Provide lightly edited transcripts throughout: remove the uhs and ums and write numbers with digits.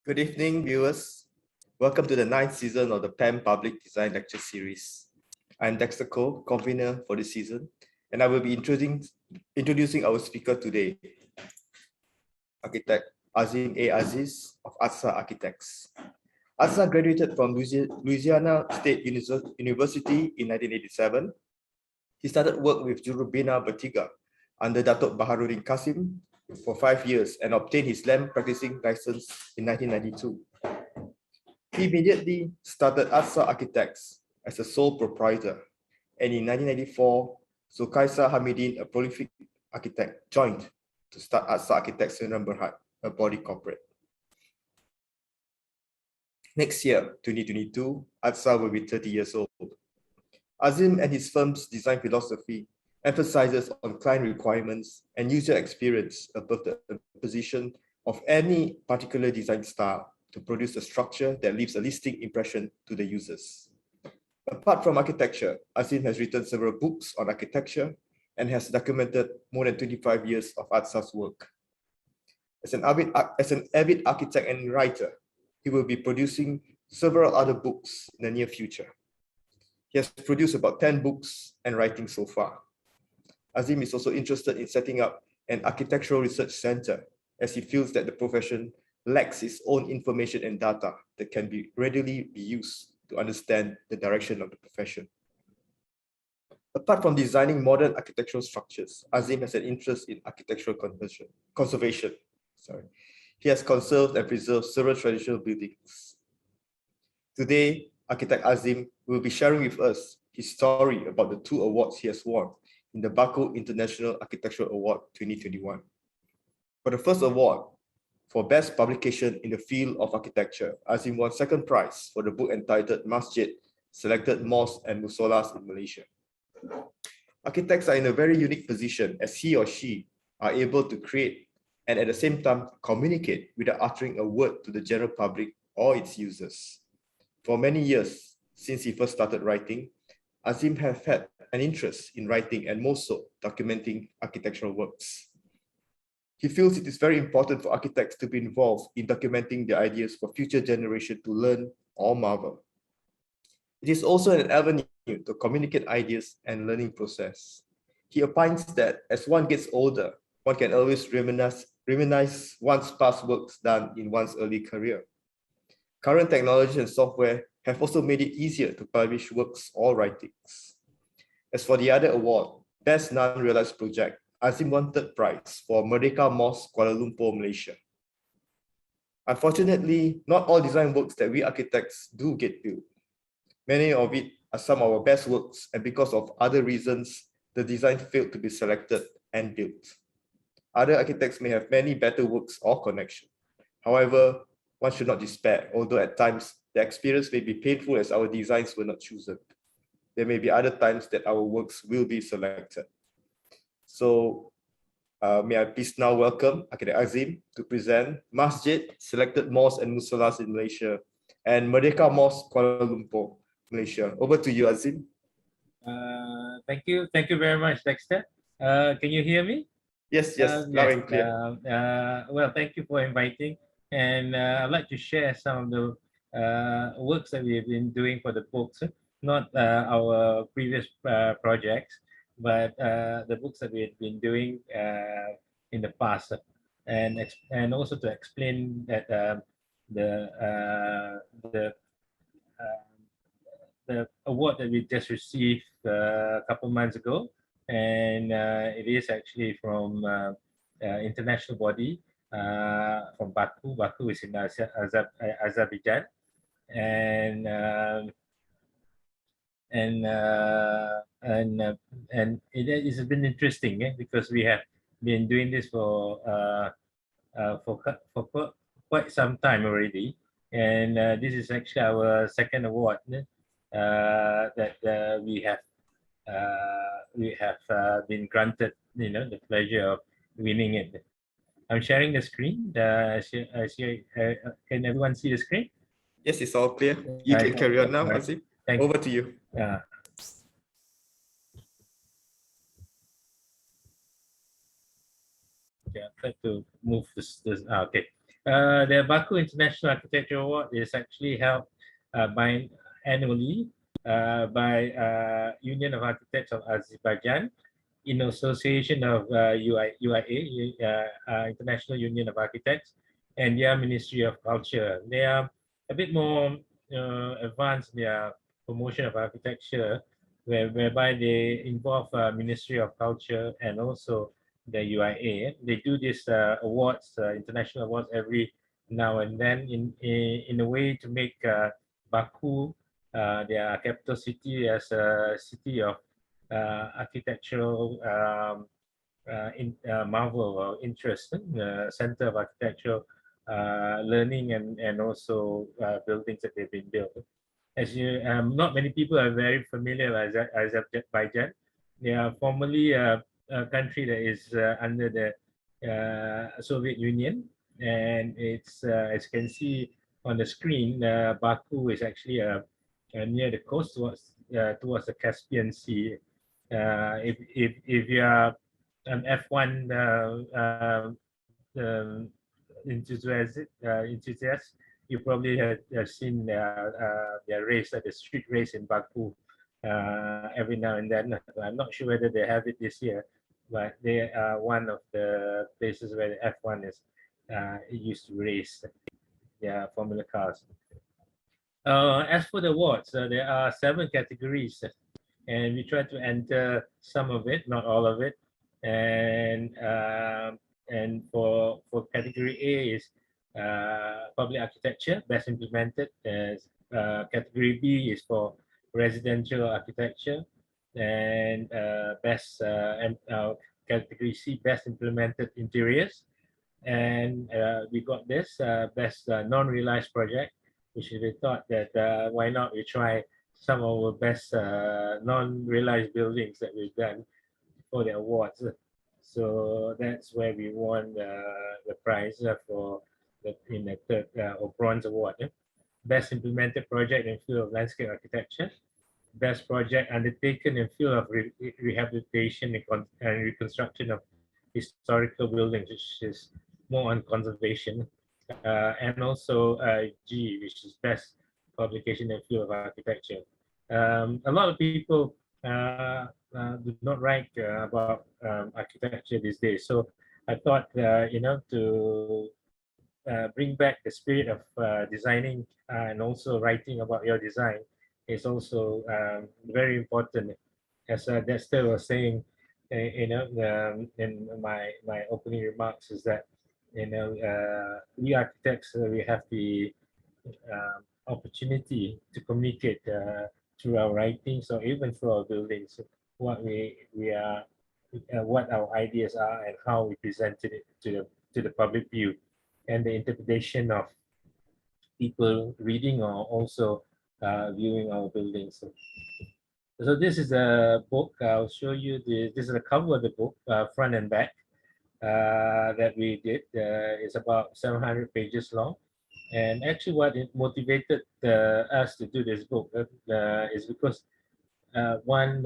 Good evening, viewers. Welcome to the 9th season of the PAM Public Design Lecture Series. I'm Dexter Cole, convener for this season, and I will be introducing our speaker today, architect Azim A. Aziz of Azza Architects. Azza graduated from Louisiana State University in 1987. He started work with Jurubina Bertiga under Datuk Baharudin Qasim for 5 years and obtained his land practicing license in 1992. He immediately started Azza Architects as a sole proprietor, and in 1994, Zulkaisa Hamidin, a prolific architect, joined to start Azza Architects in Berhad, a body corporate. Next year, 2022, Azza will be 30 years old. Azim and his firm's design philosophy emphasizes on client requirements and user experience above the position of any particular design style to produce a structure that leaves a lasting impression to the users. Apart from architecture, Azim has written several books on architecture and has documented more than 25 years of Azza's work. As an avid architect and writer, he will be producing several other books in the near future. He has produced about 10 books and writing so far. Azim is also interested in setting up an architectural research center, as he feels that the profession lacks its own information and data that can be readily be used to understand the direction of the profession. Apart from designing modern architectural structures, Azim has an interest in architectural conservation. He has conserved and preserved several traditional buildings. Today, architect Azim will be sharing with us his story about the 2 awards he has won in the Baku International Architectural Award 2021. For the first award, for Best Publication in the Field of Architecture, Azim won 2nd prize for the book entitled Masjid, Selected Mosques and Musollas in Malaysia. Architects are in a very unique position as he or she are able to create and at the same time communicate without uttering a word to the general public or its users. For many years, since he first started writing, Azim has had an interest in writing and more so documenting architectural works. He feels it is very important for architects to be involved in documenting their ideas for future generations to learn or marvel. It is also an avenue to communicate ideas and learning process. He opines that as one gets older, one can always reminisce one's past works done in one's early career. Current technology and software have also made it easier to publish works or writings. As for the other award, Best Non-Realized Project, Azim won 3rd prize for Merdeka Mosque, Kuala Lumpur, Malaysia. Unfortunately, not all design works that we architects do get built. Many of it are some of our best works, and because of other reasons, the design failed to be selected and built. Other architects may have many better works or connections. However, one should not despair, although at times the experience may be painful as our designs were not chosen. There may be other times that our works will be selected. So may I please now welcome Architect Azim to present Masjid, Selected Mosques and Musollas in Malaysia, and Merdeka Mosque, Kuala Lumpur, Malaysia. Over to you, Azim. Thank you very much, Dexter. Can you hear me? Yes, loud and clear. Well, thank you for inviting, and I'd like to share some of the works that we've been doing for the books, not our previous projects, but the books that we've been doing in the past, and also to explain that the award that we just received a couple months ago, and it is actually from international body from Baku. Baku is in Azerbaijan, and it has been interesting because we have been doing this for quite some time already, and this is actually our 2nd award that we have been granted, the pleasure of winning it. I'm sharing the screen. Can everyone see the screen? Yes, it's all clear. You can carry on now, Azim. Over to you. Okay, I'll try to move this. Okay. The Baku International Architecture Award is actually held annually by Union of Architects of Azerbaijan in association of UIA, International Union of Architects, and their Ministry of Culture. They are a bit more advanced in their promotion of architecture, whereby they involve Ministry of Culture and also the UIA. They do these awards, international awards, every now and then in a way to make Baku, their capital city, as a city of architectural marvel or interest, center of architectural learning and also buildings that they've been built. As you, not many people are very familiar with Azerbaijan. They are formerly a country that is under the Soviet Union, and it's as you can see on the screen, Baku is actually near the coast towards the Caspian Sea. If you are an F1 enthusiast, you probably have seen their race, the street race in Baku every now and then. I'm not sure whether they have it this year, but they are one of the places where the F1 is used to race their Formula cars. As for the awards, there are 7 categories, and we try to enter some of it, not all of it. And for category A is public architecture, best implemented. Category B is for residential architecture, and category C, best implemented interiors. And we got this best non-realized project, which we thought that why not we try some of our best non-realized buildings that we've done for the awards. So that's where we won the prize for in the third or bronze award. Best implemented project in field of landscape architecture. Best project undertaken in field of rehabilitation and reconstruction of historical buildings, which is more on conservation. And also G, which is best publication in field of architecture. A lot of people do not write about architecture these days. So I thought, to bring back the spirit of designing and also writing about your design is also very important. As Dexter was saying, in my opening remarks, is that we architects, we have the opportunity to communicate through our writings or even through our buildings what we are, what our ideas are, and how we presented it to the public view, and the interpretation of people reading or also viewing our buildings. So this is a book. I'll show you this is the cover of the book, front and back, that we did. It's about 700 pages long. And actually what it motivated us to do this book is because one,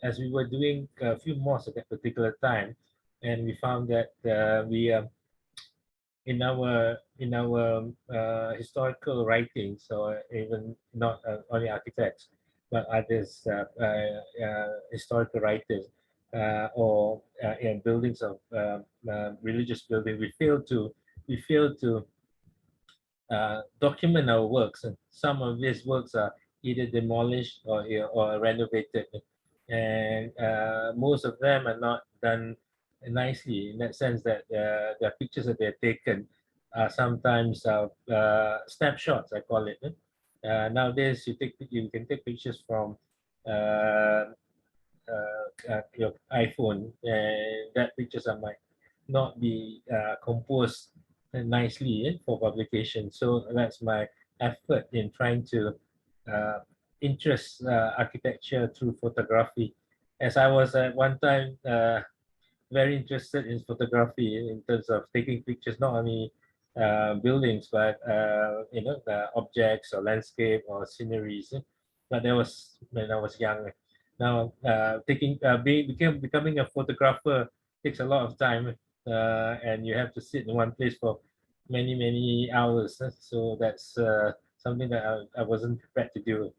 as we were doing a few mosques at that particular time, and we found that we in our historical writings, or even not only architects, but others, historical writers, or in buildings of religious buildings, we fail to document our works. And some of these works are either demolished or renovated, and most of them are not done nicely, in that sense that the pictures that they're taken are sometimes snapshots, I call it. Nowadays, you can take pictures from your iPhone, and that pictures might not be composed nicely for publication. So that's my effort in trying to interest architecture through photography, as I was at one time very interested in photography in terms of taking pictures, not only buildings, but the objects or landscape or sceneries. But that was when I was young. Now becoming a photographer takes a lot of time, and you have to sit in one place for many hours. So that's something that I wasn't prepared to do.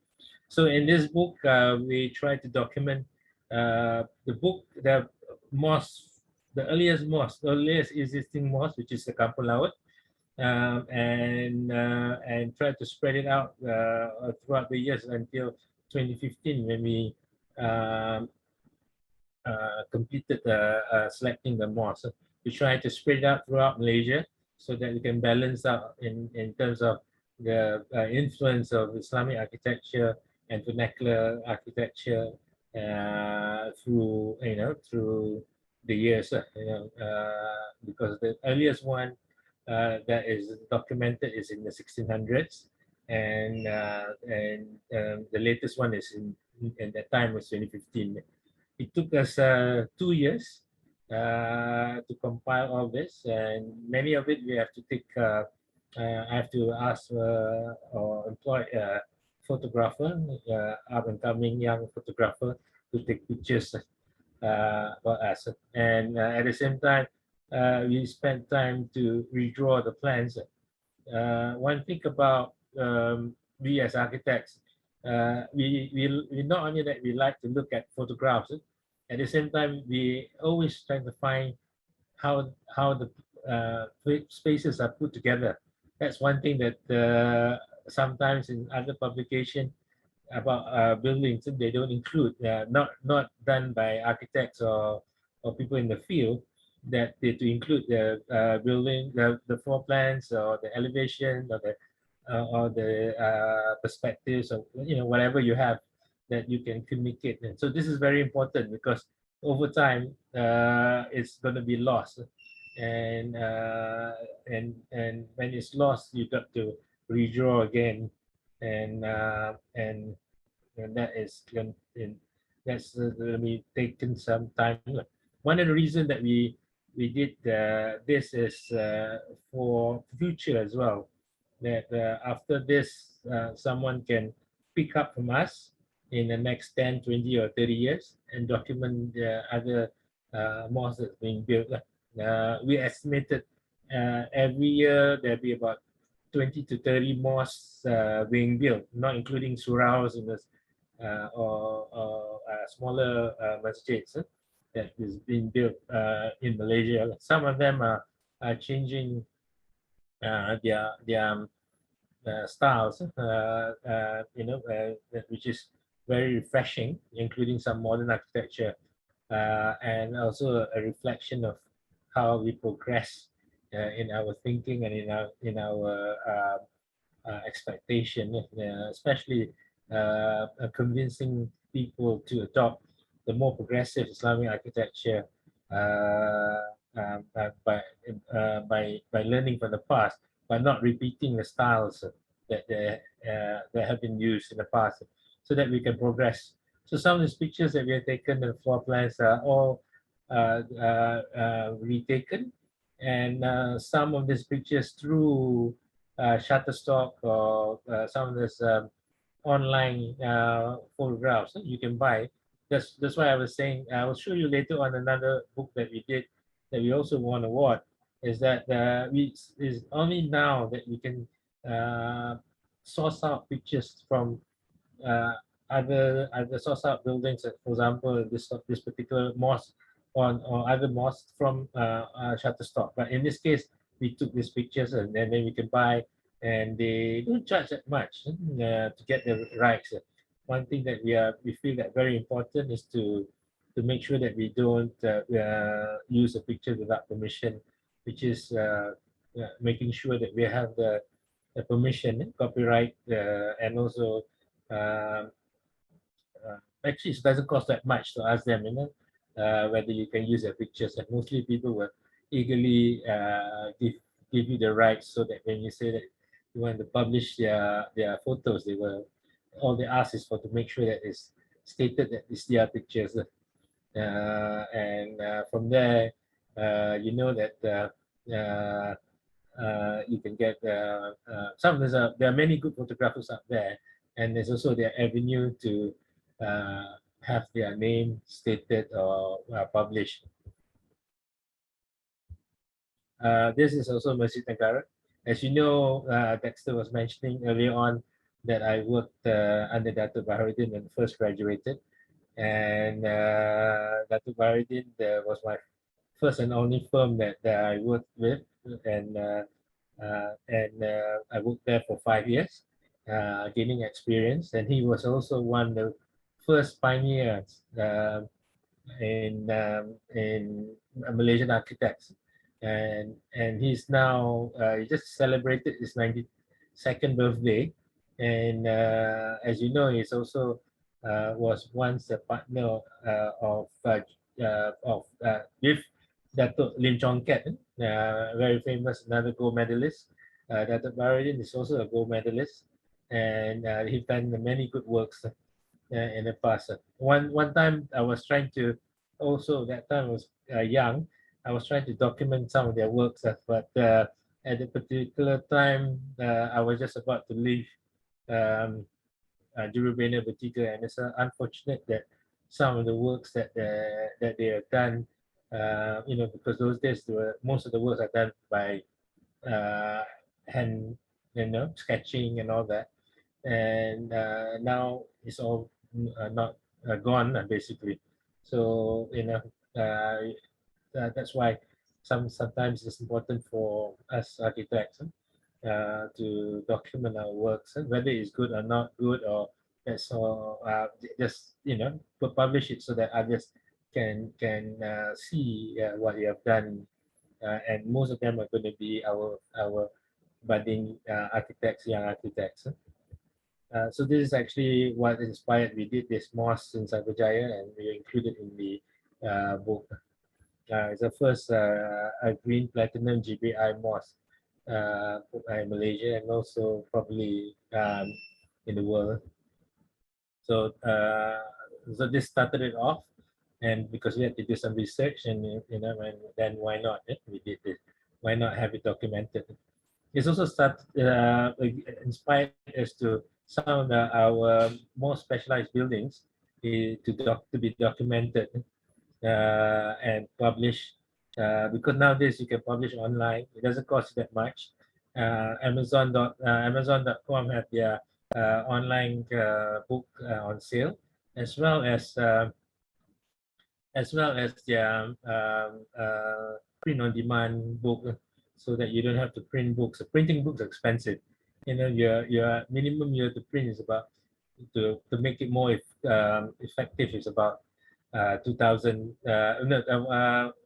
So in this book, we try to document the mosque, the earliest existing mosque, which is the Kampung Laut, and try to spread it out throughout the years until 2015 when we um, completed selecting the mosque. We try to spread it out throughout Malaysia so that we can balance out in terms of the influence of Islamic architecture and vernacular architecture through the years. Because the earliest one that is documented is in the 1600s, and the latest one is in that time was 2015. It took us 2 years to compile all this, and many of it we have to take. I have to ask or employ a photographer, up and coming young photographer, to take pictures for us. And at the same time, we spent time to redraw the plans. One thing about we as architects, we not only that we like to look at photographs, at the same time we always try to find how the spaces are put together. That's one thing that sometimes in other publication about buildings they don't include, not done by architects or people in the field, that they to include the building, the floor plans or the elevation or the perspectives, or whatever you have that you can communicate. And so this is very important because over time it's going to be lost, and when it's lost you got to redraw again, and that is that's going to be taken some time. One of the reasons that we did this is for future as well, that after this someone can pick up from us in the next 10, 20 or 30 years and document the other mosques that's being built. We estimated every year there'll be about 20 to 30 mosques being built, not including suraus in the or smaller masjids that is being built in Malaysia. Some of them are changing their styles, which is very refreshing, including some modern architecture, and also a reflection of how we progress in our thinking and in our expectation, especially convincing people to adopt the more progressive Islamic architecture by learning from the past, but not repeating the styles that have been used in the past, so that we can progress. So some of these pictures that we have taken, the floor plans are all retaken, and some of these pictures through Shutterstock or some of this online photographs you can buy. That's why I was saying I will show you later on another book that we did that we also won award. Is that is only now that we can source out pictures from uh, other source out buildings. For example, this particular mosque or other mosques from Shutterstock. But in this case, we took these pictures and then we can buy, and they don't charge that much to get the rights. One thing that we feel that very important is to make sure that we don't use a picture without permission, which is making sure that we have the permission, copyright, and also um, actually it doesn't cost that much to ask them, whether you can use their pictures, and mostly people will eagerly give you the rights, so that when you say that you want to publish their photos, they will, all they ask is for to make sure that it's stated that it's their pictures, and from there that you can get there are many good photographers out there, and there's also their avenue to have their name stated or published. This is also Masjid Negara. As you know, Dexter was mentioning earlier on that I worked under Dr. Baharudin when I first graduated. And Dr. Baharudin was my first and only firm that I worked with. And I worked there for 5 years, gaining experience. And he was also one of the first pioneers in Malaysian architects, and he's now he just celebrated his 92nd birthday, and as you know, he's also was once a partner with Dato Lim Chong Ket, very famous, another gold medalist. Dato Baharudin is also a gold medalist, and he's done many good works in the past. One time I was trying to also that time I was young. I was trying to document some of their works, but at a particular time I was just about to leave um, Jurubena Bertiga, and it's unfortunate that some of the works that they have done, because those days most of the works are done by uh, hand, sketching and all that, and now it's all not gone basically. So that's why sometimes it's important for us architects to document our works, whether it's good or not good, or that's all. Just publish it so that others can see what you have done, and most of them are going to be our budding architects, young architects. So this is actually what inspired. We did this mosque in Cyberjaya, and we included in the book. It's the first a green platinum GBI mosque in Malaysia, and also probably in the world. So so this started it off, and because we had to do some research, and and then why not? We did this. Why not have it documented? It's also inspired us to some of our more specialized buildings to be documented and published, because nowadays you can publish online. It doesn't cost that much. Amazon.com have their online book on sale, as well as their print on demand book, so that you don't have to print books. Printing books are expensive. Your minimum you have to print is about to make it more effective is about 2,000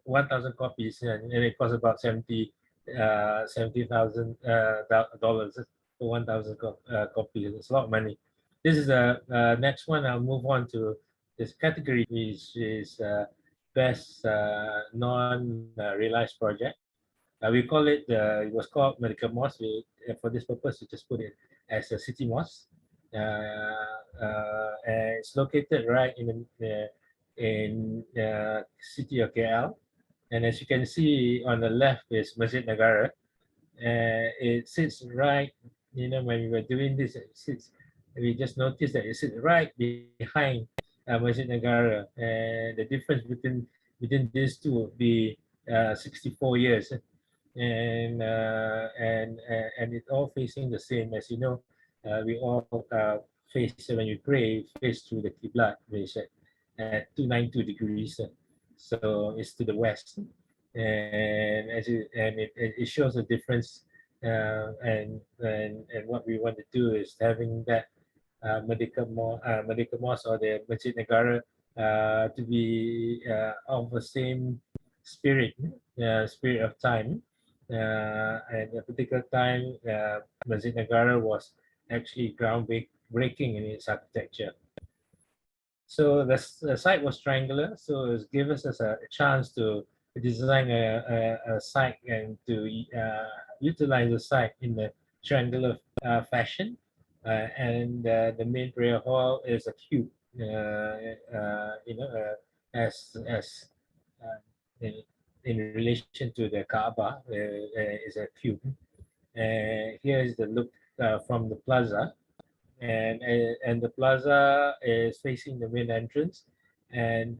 1,000 copies, and it costs about $70,000 for 1,000 copies. It's a lot of money. This is the next one. I'll move on to this category, which is best non-realized project. We call it, it was called Medical Mosque. For this purpose, we just put it as a city mosque. And it's located right in the city of KL. And as you can see on the left is Masjid Negara. It sits right, when we were doing this, we just noticed that it sits right behind Masjid Negara. And the difference between these two would be 64 years. And it's all facing the same. As you know, we all face, when you pray, face through the Qibla, which at 292 degrees. So it's to the west, and it shows a difference. And what we want to do is having that medical mosque or the Masjid Negara to be of the same spirit, spirit of time. And at a particular time, Masjid Negara was actually groundbreaking in its architecture. So the site was triangular, so it gave us a chance to design a site and to utilize the site in the triangular fashion. And the main prayer hall is a cube, as in, relation to the Kaaba, is a cube. Here is the look from the plaza, and the plaza is facing the main entrance, and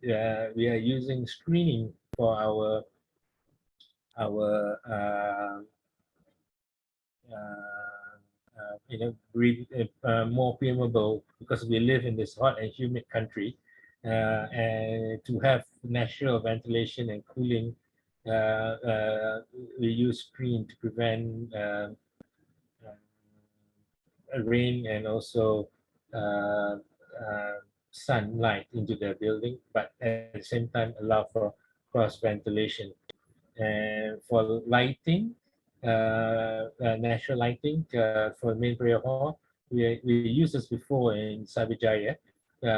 we are using screening for our breathe, more permeable because we live in this hot and humid country, and to have natural ventilation and cooling, we use screen to prevent rain and also uh, uh, sunlight into the building, but at the same time allow for cross ventilation. And for lighting, natural lighting for main prayer hall, we used this before in Sabijaya.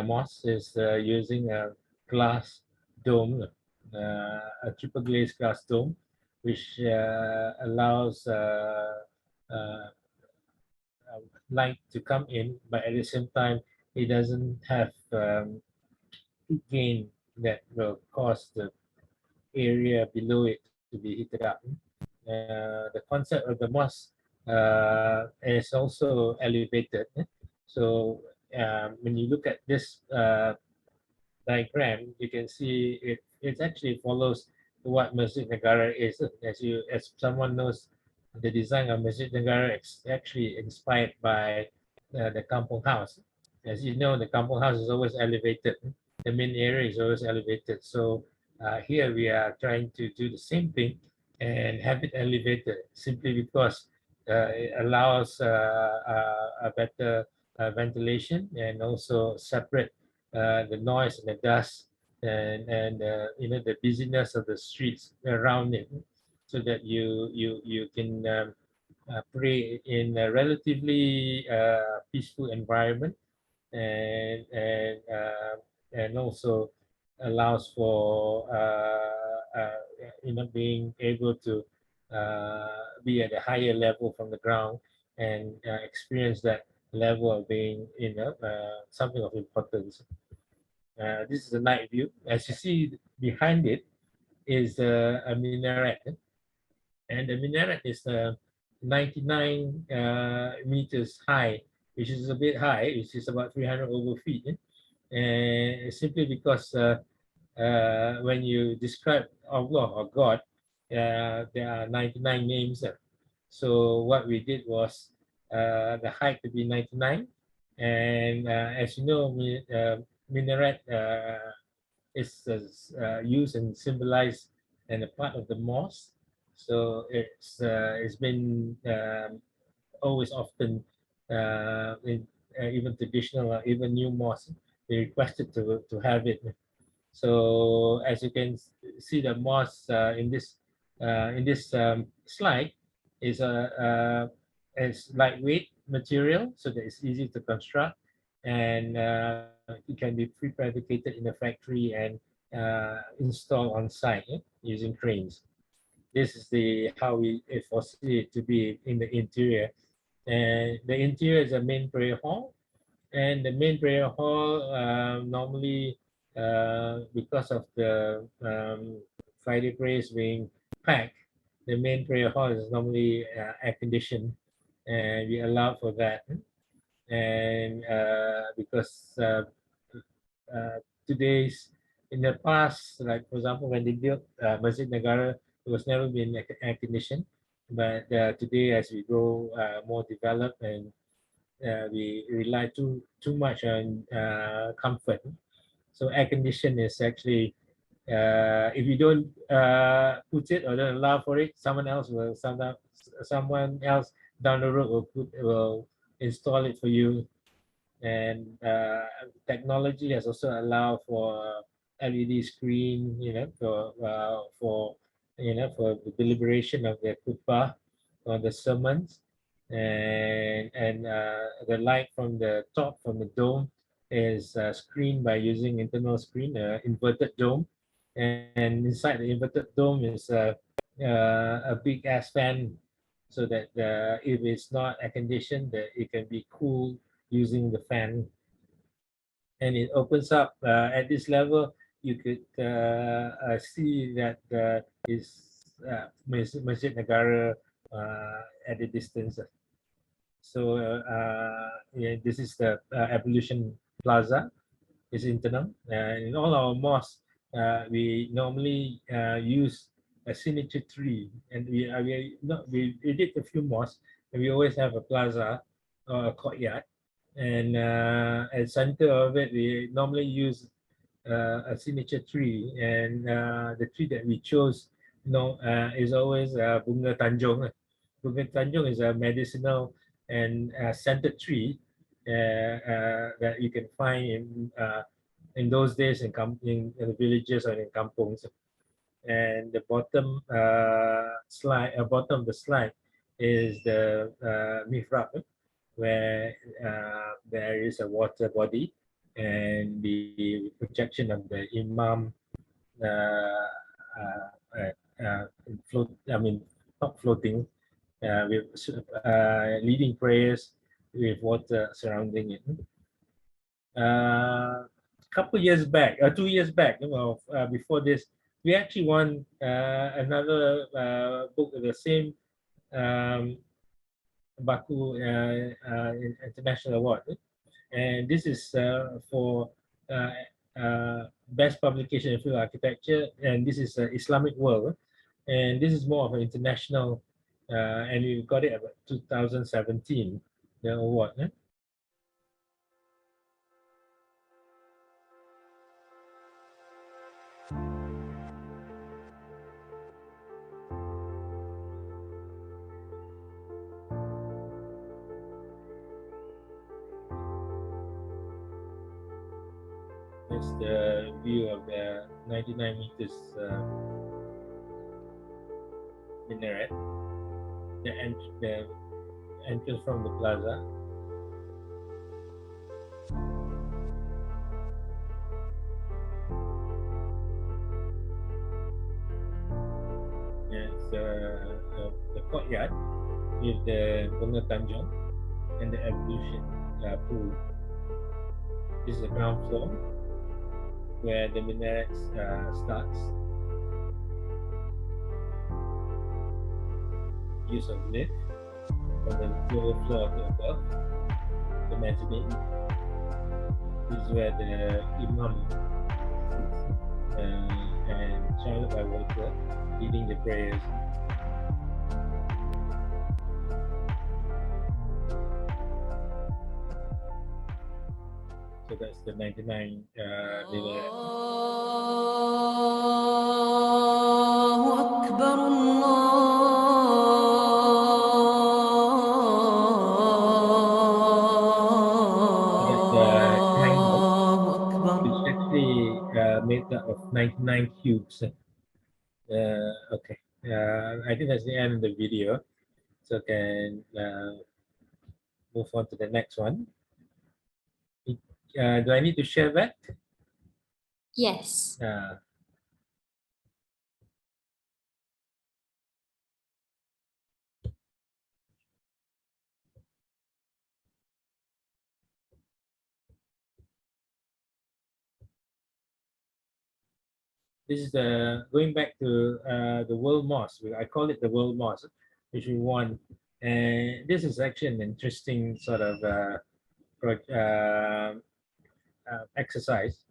Mosque is using a glass dome, a triple glazed glass dome, which allows uh, light to come in, but at the same time, it doesn't have heat gain that will cause the area below it to be heated up. The concept of the mosque is also elevated. So when you look at this diagram, you can see it actually follows what Masjid Negara is. As someone knows, the design of Masjid Negara is actually inspired by the Kampung House. As you know, the Kampung House is always elevated. The main area is always elevated. So here we are trying to do the same thing and have it elevated simply because it allows a better ventilation and also separate the noise and the dust and the busyness of the streets around it, so that you can pray in a relatively peaceful environment, and also allows for being able to be at a higher level from the ground and experience that level of being something of importance. This is a night view. As you see behind it is a minaret, and the minaret is 99 meters high, which is a bit high, which is about 300 over feet. And simply because when you describe Allah or God, there are 99 names. So what we did was the height to be 99. And as you know, minaret is used and symbolized and a part of the mosque. So it's been always often in even traditional or even new mosques, they requested to have it. So as you can see, the mosque in this slide is is lightweight material, so that it's easy to construct, and it can be prefabricated in a factory and installed on site using cranes. This is the how we foresee it to be in the interior, and the interior is a main prayer hall, and the main prayer hall normally, because of the Friday prayers being packed, the main prayer hall is normally air conditioned, and we allow for that. And because today's in the past, like for example, when they built Masjid Negara, it was never been air conditioned. But today, as we grow more developed and we rely too much on comfort. So air condition is actually, if you don't put it or don't allow for it, someone else down the road will install it for you. And technology has also allowed for LED screen, for the deliberation of the khutbah or the sermons, and the light from the top from the dome is screened by using internal screen, inverted dome, and inside the inverted dome is a big ass fan, so that if it's not air conditioned, that it can be cooled using the fan, and it opens up at this level. You could see that is Masjid Negara at a distance. So yeah, this is the Evolution Plaza. Is internal. In all our mosques, we normally use a signature tree, and we did a few mosques. And we always have a plaza or a courtyard. And at the center of it, we normally use a signature tree. And the tree that we chose, is always Bunga Tanjung. Bunga Tanjung is a medicinal and scented tree that you can find in those days in the villages or in kampungs. And the bottom of the slide is the mihrab, where there is a water body and the projection of the imam uh, float. I mean, not floating, with leading prayers with water surrounding it. Couple years back, 2 years back, before this, we actually won another book of the same Baku International Award. And this is for best publication in field architecture, and this is Islamic world, and this is more of an international, and we got it about 2017, the award. That's the view of the 99 meters minaret, the entrance from the plaza. It's the courtyard with the Bunga Tanjung and the ablution pool. This is the ground floor where the minaret starts. Use of lift from the lower floor to above the mezzanine. This is where the imam sits and surrounded by water, leading the prayers. So that's the 99 minaret. It's actually made up of 99 cubes. Okay, I think that's the end of the video. So can move on to the next one. Do I need to share that? Yes. This is going back to the World Mosque. I call it the World Mosque, which we won. And this is actually an interesting sort of exercise.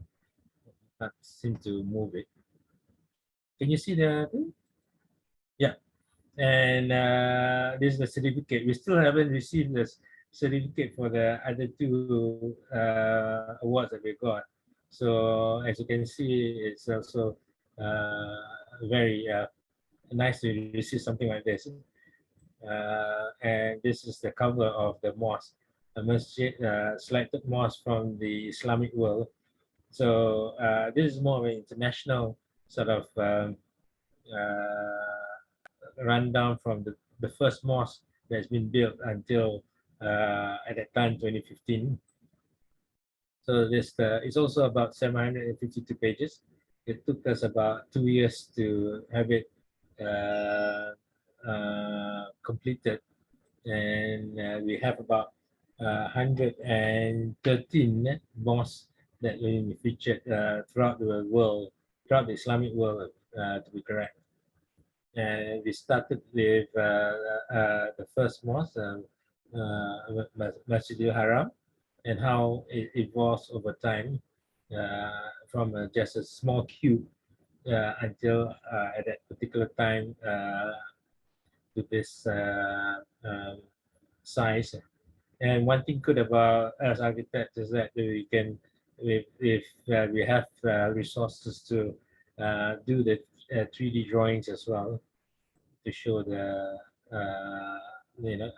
Can't seem to move it. Can you see the thing? Yeah. And this is the certificate. We still haven't received this certificate for the other two awards that we got. So as you can see, it's also very nice to receive something like this. And this is the cover of the mosque, a masjid, selected mosque from the Islamic world. So this is more of an international sort of rundown from the first mosque that's been built until at that time 2015. So this it's also about 752 pages. It took us about 2 years to have it completed, and we have about 113 mosques that we featured throughout the world, throughout the Islamic world, to be correct. And we started with the first mosque, Masjid al-Haram, and how it evolves over time from just a small cube until at that particular time to this size. And one thing good about us architects is that we can, if we have resources to do the 3D drawings as well to show the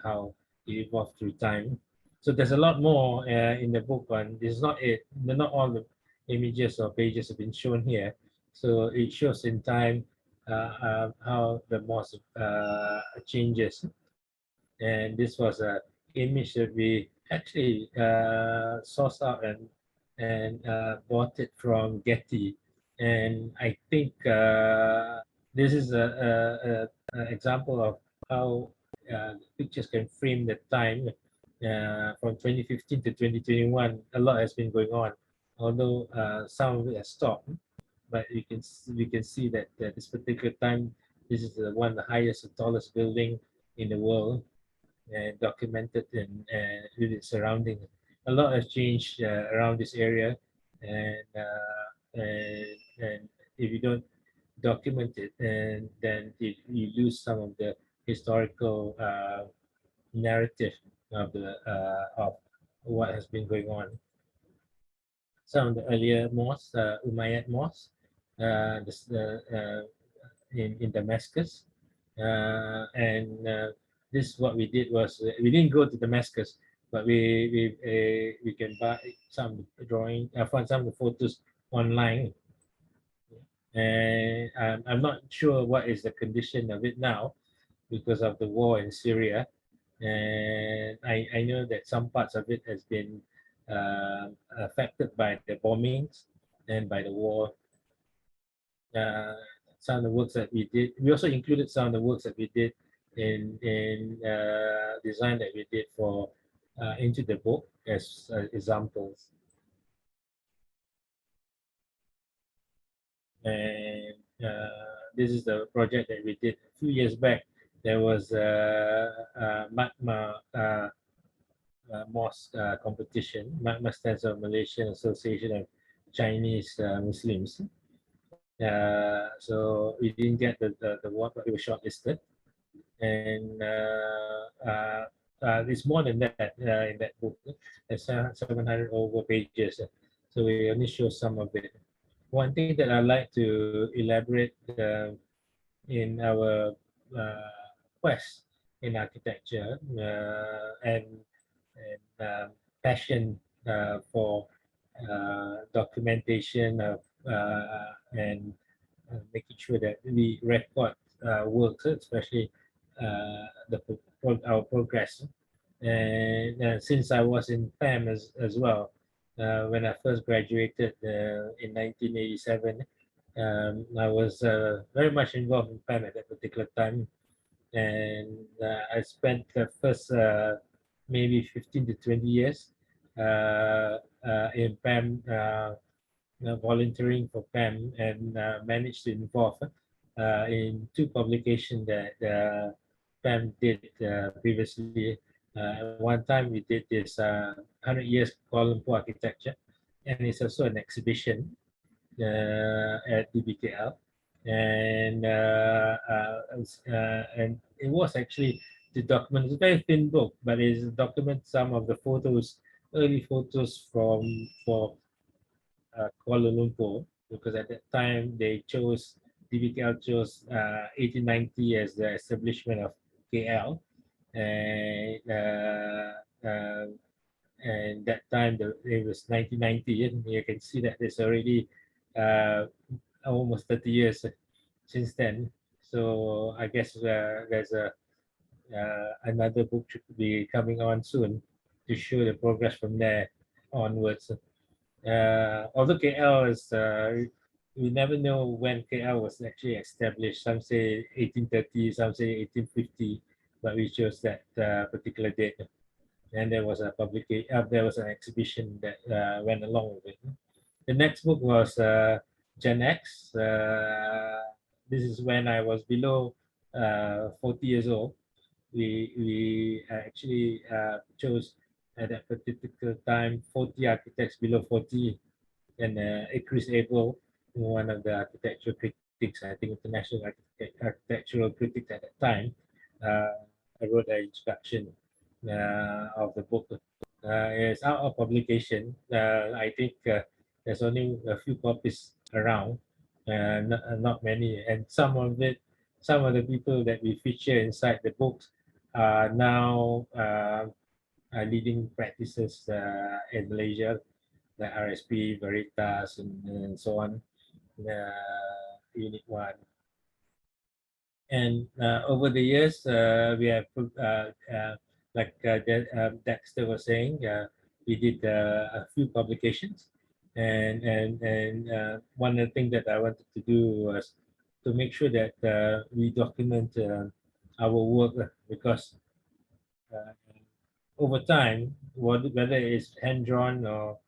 how it evolved through time. So there's a lot more in the book, and this is not it. Not all the images or pages have been shown here. So it shows in time how the mosque changes, and this was a image that we actually sourced out and bought it from Getty, and I think this is a example of how pictures can frame the time from 2015 to 2021. A lot has been going on, although some of it has stopped. But we can see that this particular time, this is the one of the highest and tallest building in the world, and documented with its surroundings. A lot has changed around this area, and if you don't document it, and then you lose some of the historical narrative of what has been going on. Some of the earlier mosques, Umayyad mosques, in Damascus, and this what we did was we didn't go to Damascus, but we can buy some drawing, find some of the photos online, and I'm not sure what is the condition of it now because of the war in Syria, and I know that some parts of it has been affected by the bombings and by the war. Uh, some of the works that we did, we also included some of the works that we did in design that we did for into the book as examples. And this is the project that we did a few years back. There was a mosque competition. Magma stands for Malaysian Association of Chinese Muslims. So we didn't get the award, but we were shortlisted. And it's more than that in that book. There's 700 over pages. So we only show some of it. One thing that I like to elaborate in our quest in architecture and passion for documentation of and making sure that we record works, especially our progress. And since I was in PAM as well, when I first graduated in 1987, I was very much involved in PAM at that particular time. And I spent the first maybe 15 to 20 years in PAM, volunteering for PAM, and managed to involve in two publications that PAM did previously. One time we did this 100 years Kuala Lumpur architecture, and it's also an exhibition at DBKL, and it was actually to document. It's a very thin book, but it's to document some of the photos, early photos for Kuala Lumpur, because at that time they chose DBKL chose 1890 as the establishment of KL, and and that time it was 1990, and you can see that there's already almost 30 years since then. So I guess there's another book should be coming on soon to show the progress from there onwards. Although KL is, we never know when KL was actually established. Some say 1830, some say 1850, but we chose that particular date. And there was a there was an exhibition that went along with it. The next book was Gen X. This is when I was below 40 years old. We actually chose at that particular time 40 architects below 40, and Chris Abel, one of the architectural critics, I think international architectural critics at that time, I wrote an introduction of the book is out of publication. I think there's only a few copies around, not many, and some of the people that we feature inside the books are now leading practices in Malaysia, the RSP, Veritas, and so on, Unit 1. And over the years, we have, like Dexter was saying, we did a few publications. And one of the things that I wanted to do was to make sure that we document our work because uh, over time, whether it's hand drawn or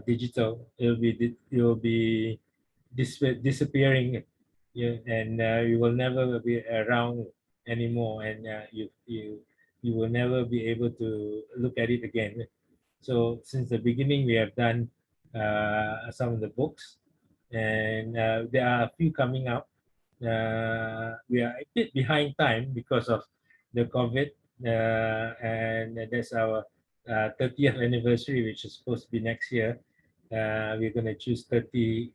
digital, it will be disappearing, yeah, and you will never be around anymore, and you will never be able to look at it again. So since the beginning, we have done some of the books, and there are a few coming out. We are a bit behind time because of the COVID, and that's our 30th anniversary, which is supposed to be next year. We're going to choose 30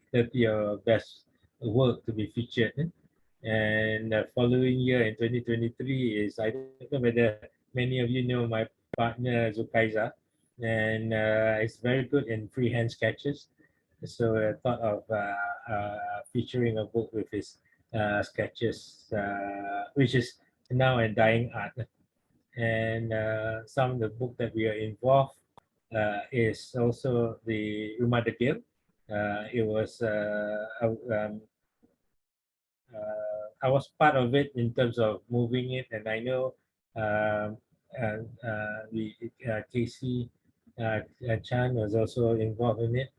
best work to be featured. And the following year in 2023 is, I don't know whether many of you know my partner Zukaiza, and it's very good in freehand sketches. So I thought of featuring a book with his sketches, which is now a dying art. And some of the book that we are involved is also the Rumah Degil. It was I was part of it in terms of moving it, and I know um, the Casey Chan was also involved in it,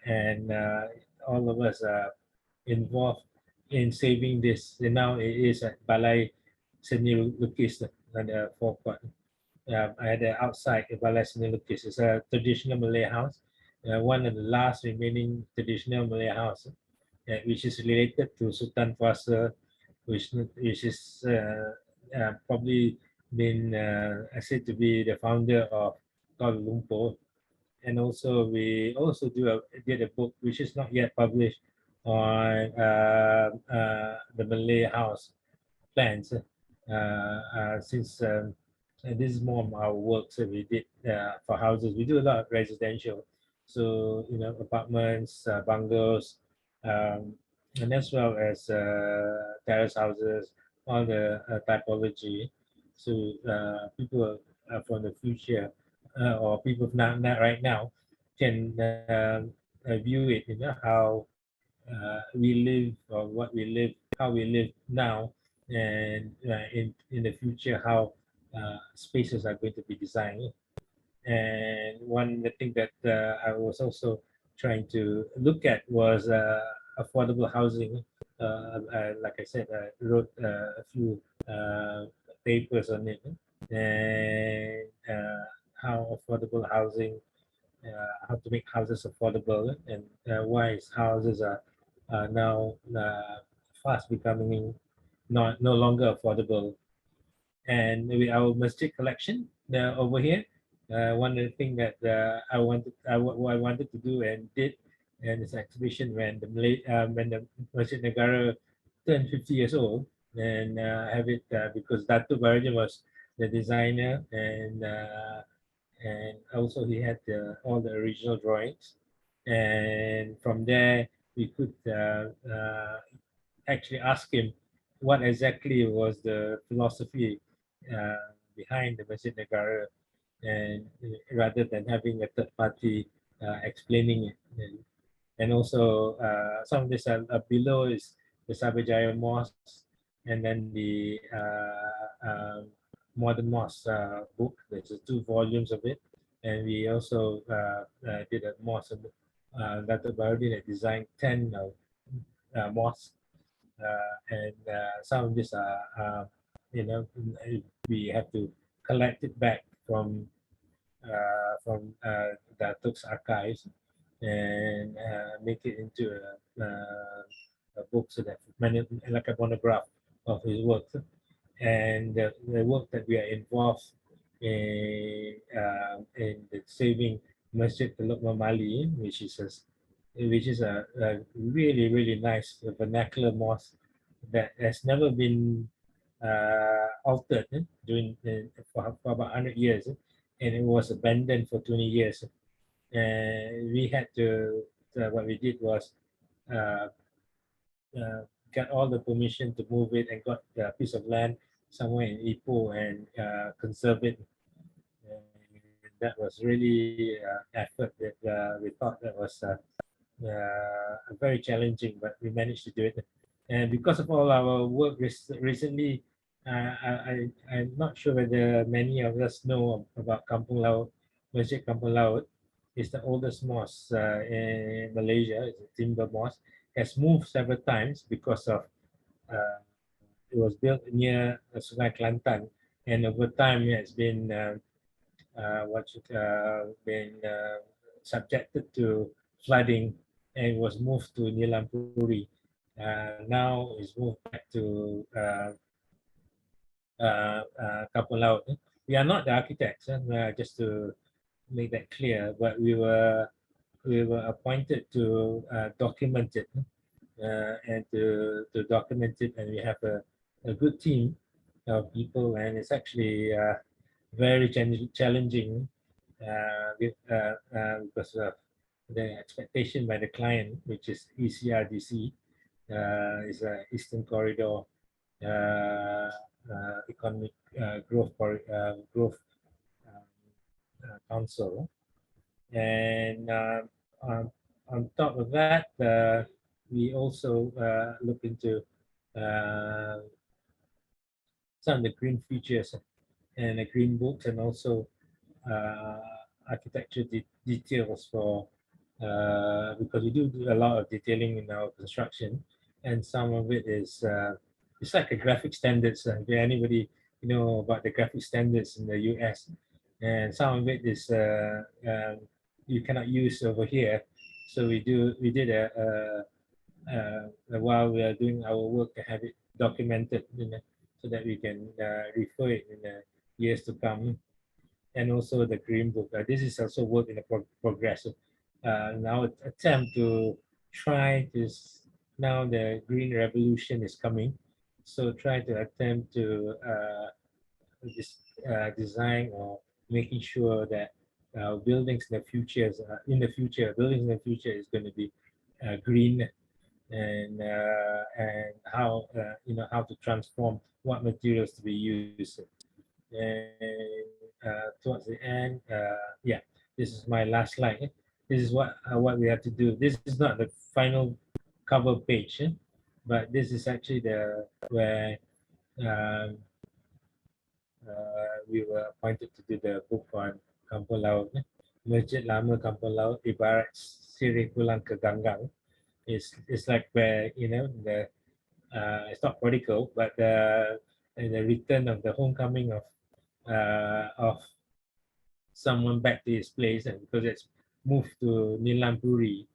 and all of us are involved in saving this. And now it is at Balai Seni Lukis at the forecourt. At the outside, Balai Seni Lukis is a traditional Malay house, one of the last remaining traditional Malay house, which is related to Sultan Puasa, which is probably been said to be the founder of Kuala Lumpur. And also we also did a book which is not yet published on the Malay house plans. Since this is more of our works that we did for houses. We do a lot of residential, so apartments, bungalows, um, and as well as terrace houses, all the typology. So people from the future or people not right now can view it, how we live or what we live, how we live now, and in the future how spaces are going to be designed. And one the thing that I was also trying to look at was affordable housing. Like I said, I wrote a few papers on it, and how affordable housing, how to make houses affordable, and why houses are now fast becoming not no longer affordable. And with our masjid collection over here, one of the things that what I wanted to do and did, and this exhibition when the Masjid Negara turned 50 years old, and have it because Datuk Barajan was the designer, and also he had all the original drawings, and from there we could actually ask him what exactly was the philosophy behind the Masjid Negara, and rather than having a third party explaining it. And also some of this below is the Sabajaya Mosque, and then the Modern Mosque book. There's 2 volumes of it. And we also did a mosque. Dr. Baudin had designed 10 mosques, and some of this you know we have to collect it back from the Tuk's archives and make it into a book, so that like a monograph of his work. And the work that we are involved in the saving Masjid Teluk Mamali, which is a really nice vernacular mosque that has never been altered for about 100 years, and it was abandoned for 20 years. And we had to, what we did was uh, got all the permission to move it and got a piece of land somewhere in Ipoh and conserve it. And that was really effort that we thought that was very challenging, but we managed to do it. And because of all our work recently, I'm not sure whether many of us know about Kampung Laut. Masjid Kampung Laut is the oldest mosque in Malaysia. It's a timber mosque. Has moved several times because of it was built near Sungai Kelantan, and over time it has been been subjected to flooding and was moved to Nilampuri. Now it's moved back to Kampung Laut. We are not the architects, just to make that clear, but we were appointed to document it and to document it, and we have a good team of people, and it's actually very challenging because of the expectation by the client, which is ECRDC, is a Eastern Corridor Economic Growth Council. And on top of that, we also look into some of the green features and the green books, and also architecture details for because we do a lot of detailing in our construction, and some of it is it's like a graphic standards. If anybody know about the graphic standards in the US, and some of it is you cannot use over here. So we did while we are doing our work to have it documented, so that we can refer it in the years to come. And also the green book. This is also work in progress. Now attempt to try this. Now the green revolution is coming, so try to attempt to design or making sure that buildings in the future is going to be green, and how how to transform what materials to be used. And towards the end, yeah, this is my last slide. This is what we have to do. This is not the final cover page, but this is actually the where um, we were appointed to do the book on Kampung Laut. Masjid Lama Kampung Laut ibarat sirih pulang ke Ganggang. It's like where the it's not political, but the return of the homecoming of someone back to his place, and because it's moved to Nilampuri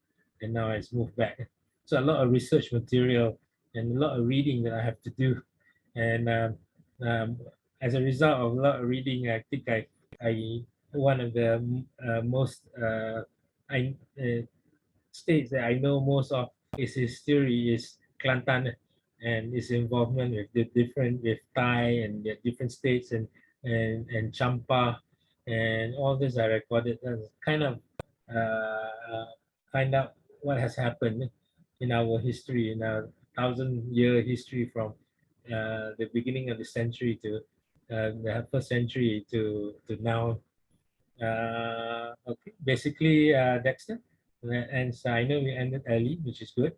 and now it's moved back. So a lot of research material and a lot of reading that I have to do. And as a result of a lot of reading, I think I one of the most I states that I know most of is his theory is Kelantan and his involvement with the different with Thai and the different states and Champa, and all this are recorded and kind of find out what has happened in our history, in our 1,000-year history from the beginning of the century to the first century to now. Okay, basically, Dexter, and so I know we ended early, which is good.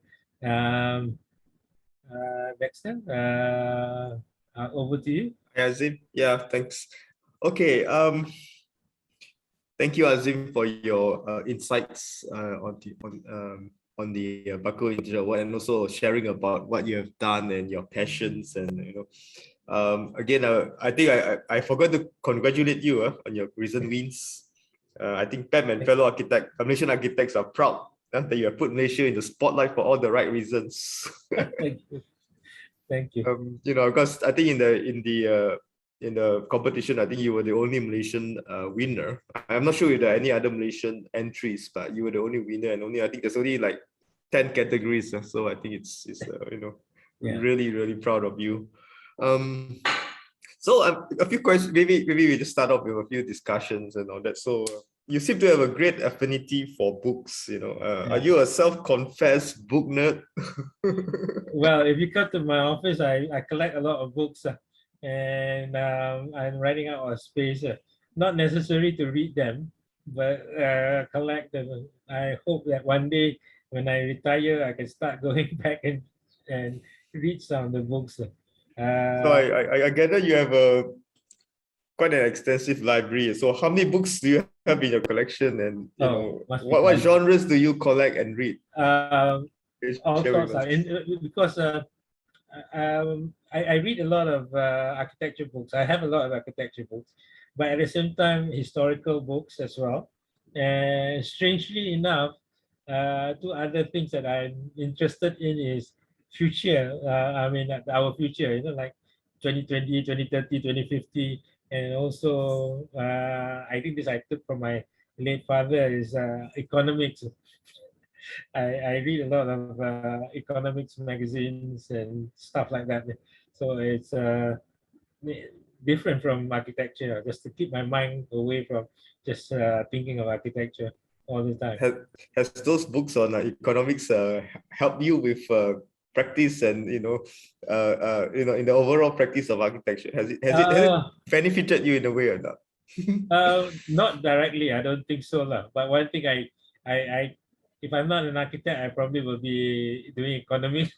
Dexter, over to you. Azim, yeah, thanks. Okay, thank you, Azim, for your insights on the Baku International Award, and also sharing about what you have done and your passions. And again, I think I forgot to congratulate you on your recent wins. I think Pam and fellow Malaysian architects are proud that you have put Malaysia in the spotlight for all the right reasons. Thank you. Thank you. Because I think in the in the competition, I think you were the only Malaysian winner. I'm not sure if there are any other Malaysian entries, but you were the only winner, and only I think there's only like 10 categories. So I think it's Yeah. really proud of you. So a few questions. Maybe we just start off with a few discussions and all that. So you seem to have a great affinity for books. Are you a self-confessed book nerd? Well, if you come to my office, I collect a lot of books, and I'm running out of space. Not necessary to read them, but collect them. I hope that one day when I retire, I can start going back and read some of the books. So I gather you have quite an extensive library. So how many books do you have in your collection, and Must be what plenty. genres do you collect and read? All Share with sorts. us. Because I read a lot of architecture books. I have a lot of architecture books, but at the same time, historical books as well. And strangely enough, two other things that I'm interested in is future. I mean, our future, like 2020, 2030, 2050. And also, I think this I took from my late father is economics. I read a lot of economics magazines and stuff like that. So it's different from architecture, just to keep my mind away from just thinking of architecture all the time. Has those books on economics helped you with practice and in the overall practice of architecture? Has it benefited you in a way or not? Not directly, I don't think so lah. But one thing I if I'm not an architect, I probably will be doing economics.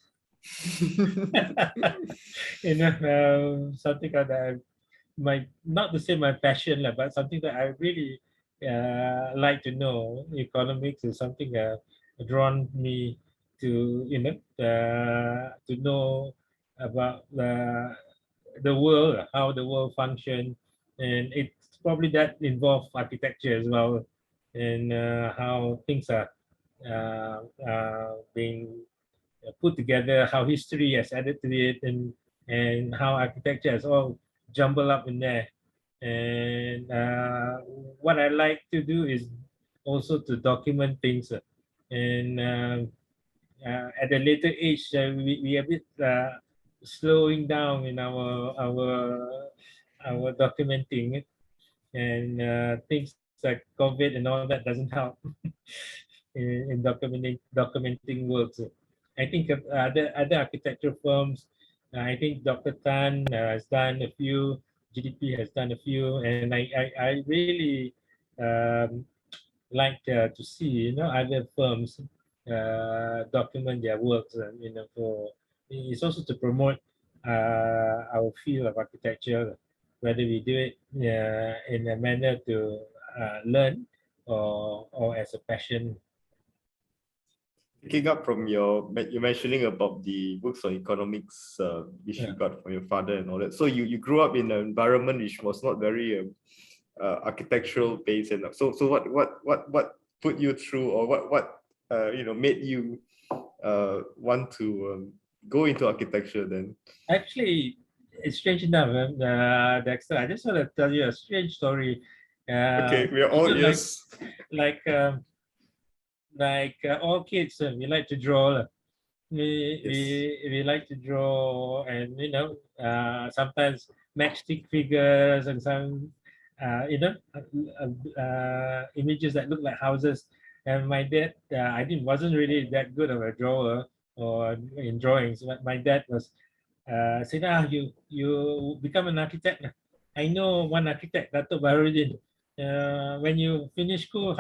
Something that I might not to say my passion, but something that I really like to know. Economics is something drawn me to to know about the world, how the world functions, and it's probably that involves architecture as well, and how things are being put together, how history has added to it, and how architecture has all jumbled up in there. And what I like to do is also to document things. And at a later age, we a bit slowing down in our documenting, and things like COVID and all that doesn't help in documenting works. I think of other architecture firms. I think Dr. Tan has done a few, GDP has done a few, and I really um, like to see other firms document their works, and for it's also to promote our field of architecture, whether we do it in a manner to learn or as a passion. Picking up from you mentioning about the books on economics, which you got from your father and all that. So you grew up in an environment which was not very architectural based, and so what put you through, or what made you want to go into architecture then? Actually, it's strange enough, Dexter. I just want to tell you a strange story. Okay, we are all ears. Like all kids, we like to draw. We like to draw, and sometimes matchstick figures and some images that look like houses. And my dad, I wasn't really that good of a drawer or in drawings, but my dad was said, you become an architect. I know one architect, Dato' Baharudin. When you finish school,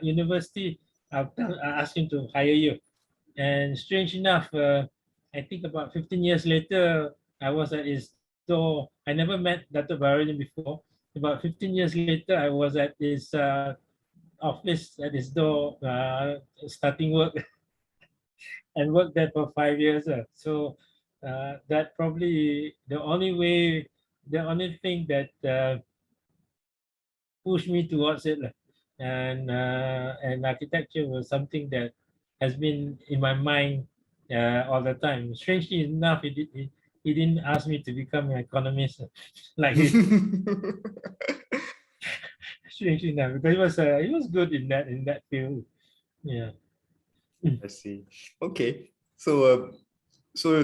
university, I'll ask him to hire you. And strange enough, I think about 15 years later, I was at his door. I never met Dato' Baharudin before. About 15 years later, I was at his office, at his door, starting work, and worked there for 5 years. So that probably the only thing that pushed me towards it. And architecture was something that has been in my mind all the time. Strangely enough, he didn't ask me to become an economist like his. Strangely enough, because he was good in that field. Yeah. I see. Okay. So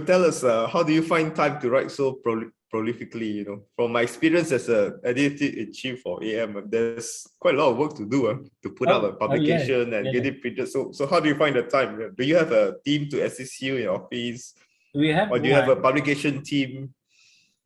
tell us, how do you find time to write so prolifically? You know, from my experience as a editor-in-chief for AM, there's quite a lot of work to do, to put up a Oh yeah, publication and get it printed. So how do you find the time? Do you have a team to assist you in your office, we have or do you have a one. publication team?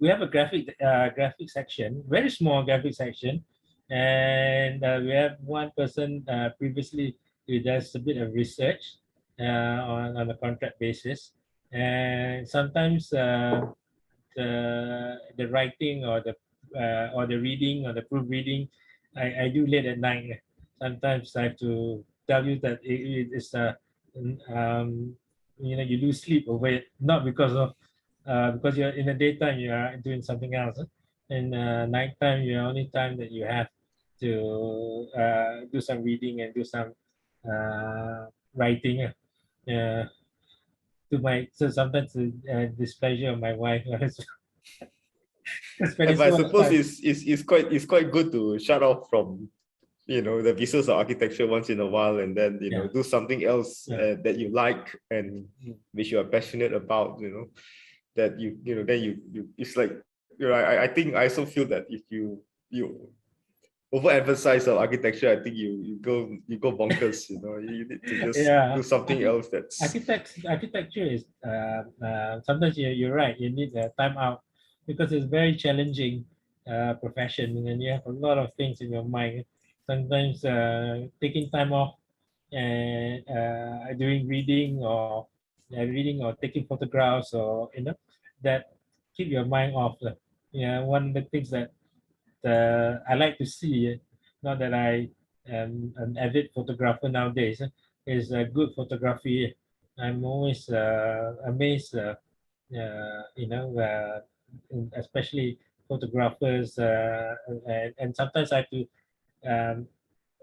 We have a graphic section, very small graphic section, and we have one person previously who does a bit of research on a contract basis, and sometimes the writing or the reading or the proofreading I do late at night. Sometimes I have to tell you that it is um, you lose sleep over it, not because you're in the daytime you are doing something else. In nighttime, your only time that you have to do some reading and do some writing. Uh, to my so sometimes the displeasure of my wife. Spending But I so much suppose time. it's quite good to shut off from the pieces of architecture once in a while, and then Yeah, do something else yeah, that you like and which you are passionate about. That then you it's like I think I also feel that if you overemphasize on architecture, I think you go bonkers. You need to just yeah. do something else that's Architecture is sometimes you're right. You need a time out because it's very challenging profession, and you have a lot of things in your mind. Sometimes taking time off and doing reading or taking photographs or that keep your mind off. Yeah, one of the things that I like to see, not that I am an avid photographer nowadays, is good photography. I'm always amazed, especially photographers, and sometimes I have to, um,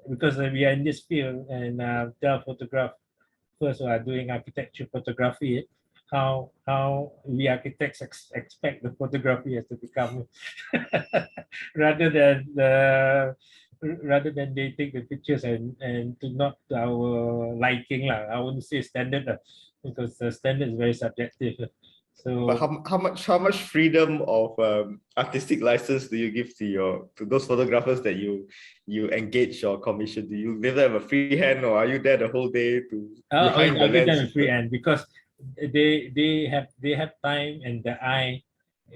because we are in this field and tell photographers who are doing architecture photography, how we architects expect the photography has to become rather than they take the pictures and to not to our liking lah. I wouldn't say standard lah, because the standard is very subjective. but So how much freedom of artistic license do you give to those photographers that you engage or commission? Do you give them a free hand, or are you there the whole day to behind the I'll give lens? them a free end because they have time and the eye,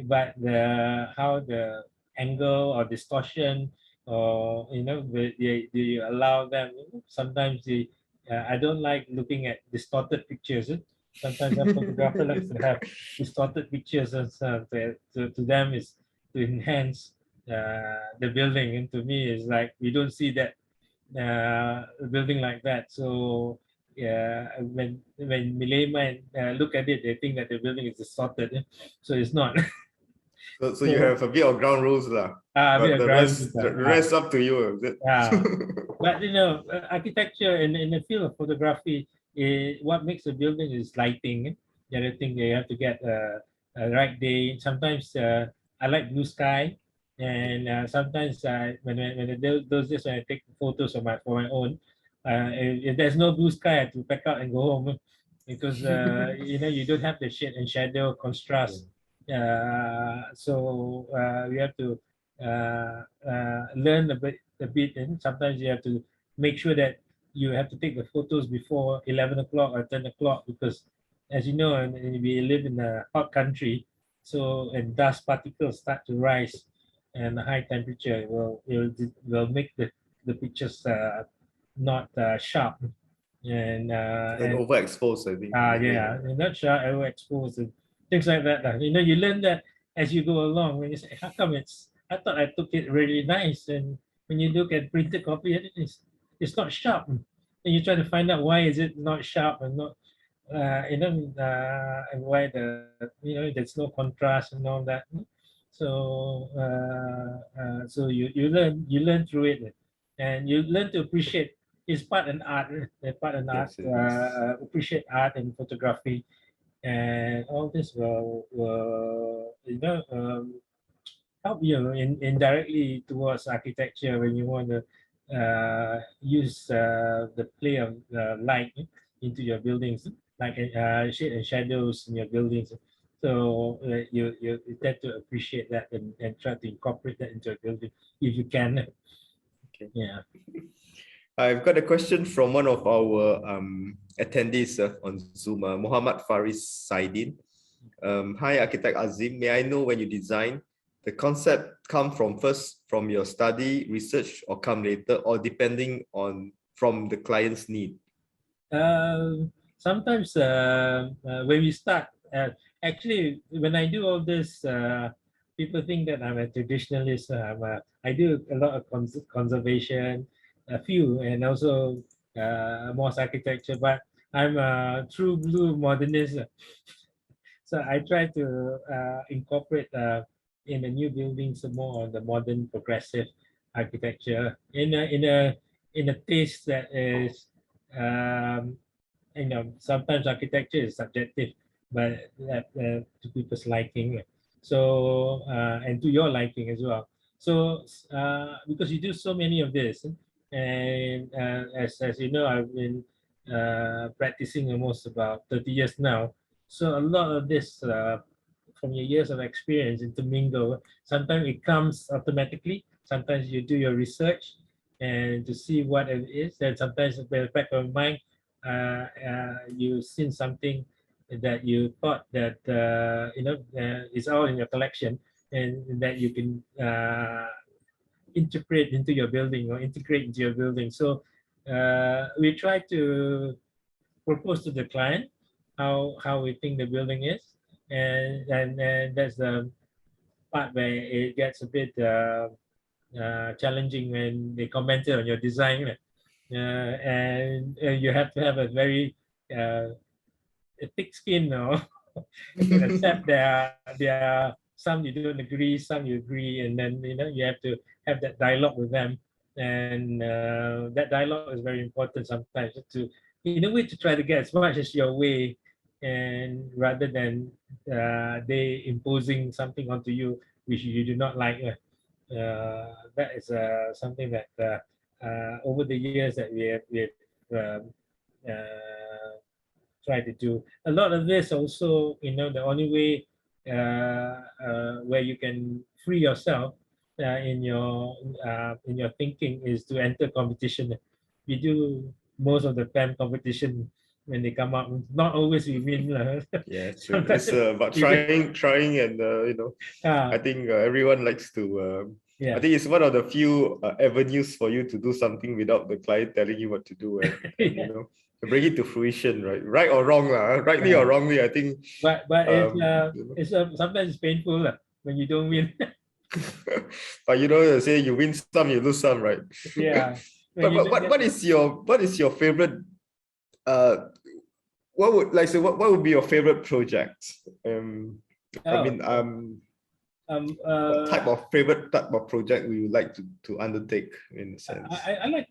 but the how the angle or distortion or they allow them. Sometimes I don't like looking at distorted pictures. Sometimes a photographer likes to have distorted pictures, and to them is to enhance the building, and to me is like we don't see that building like that. So yeah, when Milema look at it, they think that the building is distorted. So it's not. So you So have a bit of ground rules lah, a bit but of the ground rest truth, the rest up to you, is it? but architecture in the field of photography, what makes a building is lighting. The other thing you have to get a right day. Sometimes I like blue sky, and sometimes those days when I take photos for my own, if there's no blue sky, I have to pack out and go home because you don't have the shade and shadow contrast. So we have to learn a bit, and sometimes you have to make sure that you have to take the photos before 11 o'clock or 10 o'clock because, as you know, and we live in a hot country, so and dust particles start to rise, and the high temperature will make the pictures not sharp And and overexposed, I think. yeah, and not sharp, overexposed, and things like that. You learn that as you go along. When you say, how come I thought I took it really nice, and when you look at printed copy, it's not sharp, and you try to find out why is it not sharp and not, and why there's no contrast and all that. So you learn through it, and you learn to appreciate. It's part and art. Part and art. Yes, it is. Appreciate art and photography, and all this will help you indirectly towards architecture when you want to use the play of light into your buildings, like shade and shadows in your buildings. So you tend to appreciate that and try to incorporate that into a building if you can. Okay. Yeah. I've got a question from one of our attendees on Zoom, Muhammad Faris Saidin. Hi, Architect Azim. May I know when you design, the concept come from your study, research, or come later, or depending on from the client's need? Sometimes when we start, actually, when I do all this, people think that I'm a traditionalist. I do a lot of conservation, a few, and also mosque architecture, but I'm a true blue modernist. So I try to incorporate in the new buildings more on the modern progressive architecture in a taste that is um, sometimes architecture is subjective, but to people's liking. So and to your liking as well. So because you do so many of this, and as you know, I've been practicing almost about 30 years now. So a lot of this from your years of experience intermingle. Sometimes it comes automatically. Sometimes you do your research and to see what it is. And sometimes in the back of your mind, you've seen something that you thought that is all in your collection and that you can integrate into your building or integrate into your building. So we try to propose to the client how we think the building is, and that's the part where it gets a bit challenging when they commented on your design. And you have to have a very a thick skin, or you can accept there are some you don't agree, some you agree, and then you have to have that dialogue with them, and that dialogue is very important sometimes to, in a way, to try to get as much as your way, and rather than they imposing something onto you which you do not like. That is something that over the years that we have uh, try to do. A lot of this also, the only way where you can free yourself in your thinking is to enter competition. We do most of the time competition when they come out. Not always we win. Yeah, true. Sometimes It's about trying, and I think everyone likes to. I yeah. think it's one of the few avenues for you to do something without the client telling you what to do, and Yeah. to bring it to fruition, right or wrong, rightly or wrongly. I think, But you know. it's sometimes it's painful when you don't win. But they say you win some, you lose some, right? Yeah. When But you don't get what is your favorite? Uh, what would be your favorite project? I oh mean, um what uh favorite type of project we would like to undertake, in a sense?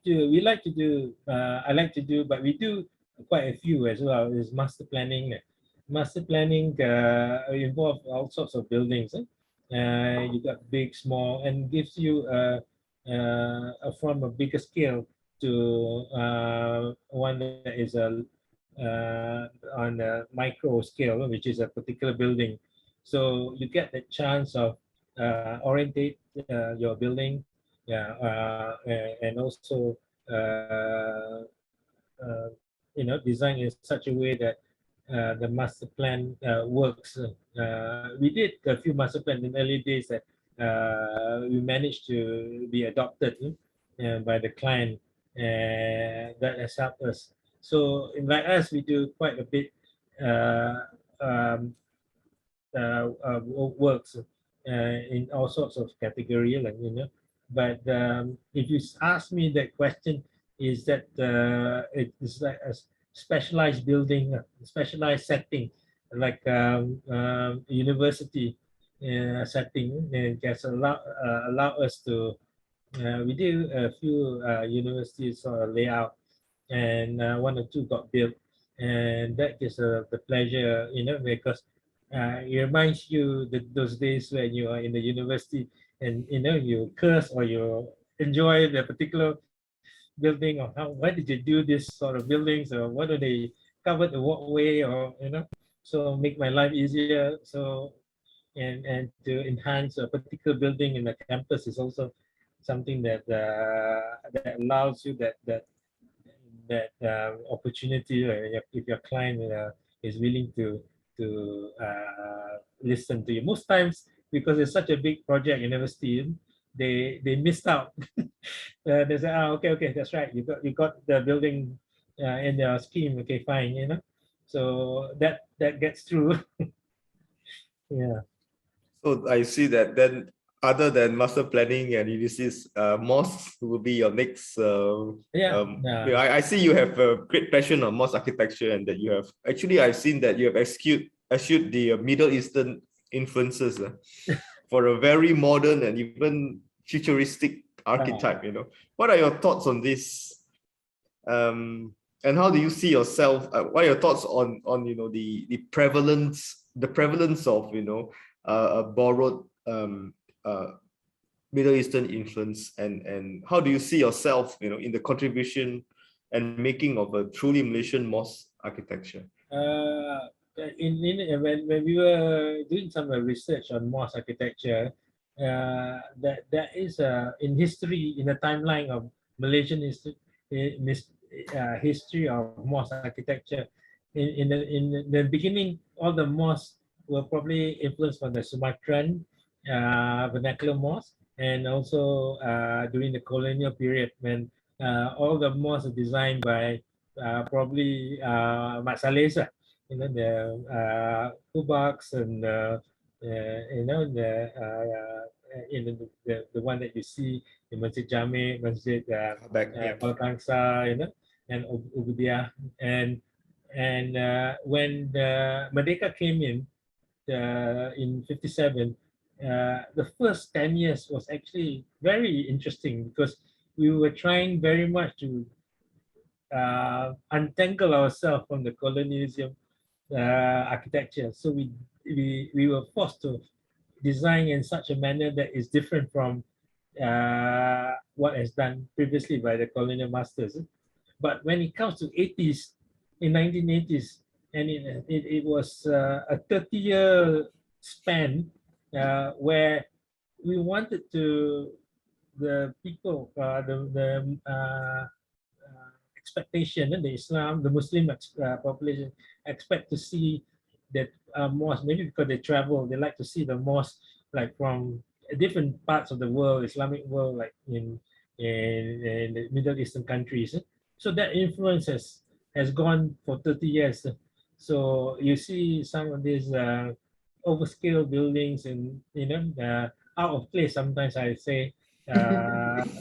we like to do I like to do, but we do quite a few as well, is master planning. Master planning involve all sorts of buildings. You got big, small, and gives you from a bigger scale to one that is on a micro scale, which is a particular building. So you get the chance of orientate your building, yeah, and also uh, uh, design in such a way that the master plan works. We did a few master plans in early days that we managed to be adopted by the client, and that has helped us. So, like us, we do quite a bit uh, um, works in all sorts of category, like But if you ask me that question, is that it is like a specialized building, specialized setting, like university setting, and just allow us to. We did a few universities layout, and one or two got built, and that is the pleasure, because it reminds you that those days when you are in the university and you curse or you enjoy the particular building, or how why did you do this sort of buildings, or what do they cover the walkway, or so make my life easier. So and to enhance a particular building in the campus is also something that allows you that opportunity, if your client is willing to listen to you. Most times, because it's such a big project you never see, they missed out. They say, "Oh, okay, that's right. You got the building in your scheme. Okay, fine. So that gets through." Yeah. So I see that then, other than master planning and Ulysses, mosques will be your next. Yeah. I see you have a great passion on mosque architecture, and that you have actually, I've seen that you have eschewed the Middle Eastern influences for a very modern and even futuristic archetype. What are your thoughts on this? And how do you see yourself? What are your thoughts on the prevalence of a borrowed Middle Eastern influence, and how do you see yourself in the contribution and making of a truly Malaysian mosque architecture? When we were doing some research on mosque architecture, that is in history, in the timeline of Malaysian history of mosque architecture. In the beginning, all the mosques were probably influenced by the Sumatran vernacular mosque, and also during the colonial period when all the mosques are designed by probably Mat Saleh, the Kubaks and the one that you see in Masjid Jami, Masjid Balkangsa, and Ubudiyah. And when the Merdeka came in 57, the first 10 years was actually very interesting because we were trying very much to untangle ourselves from the colonialism architecture. So we were forced to design in such a manner that is different from what has done previously by the colonial masters. But when it comes to 80s, in 1980s, and it was a 30-year span where we wanted the people, expectation, and the Muslim population expect to see that mosque, maybe because they travel, they like to see the mosque like from different parts of the world, Islamic world, like in the Middle Eastern countries. So that influence has gone for 30 years. So you see some of these overscale buildings and out of place sometimes, I say,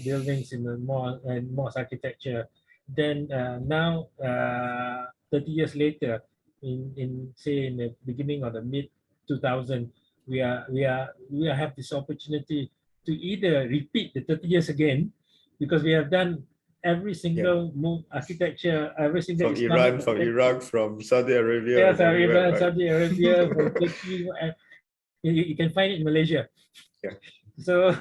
buildings in the mosque architecture. Then now 30 years later, in say in the beginning of the mid 2000, we have this opportunity to either repeat the 30 years again, because we have done every single move architecture, every single from Iran, from Iraq, from Saudi Arabia. Yes, Iran, Saudi Arabia, from Turkey, you can find it in Malaysia. Yeah. So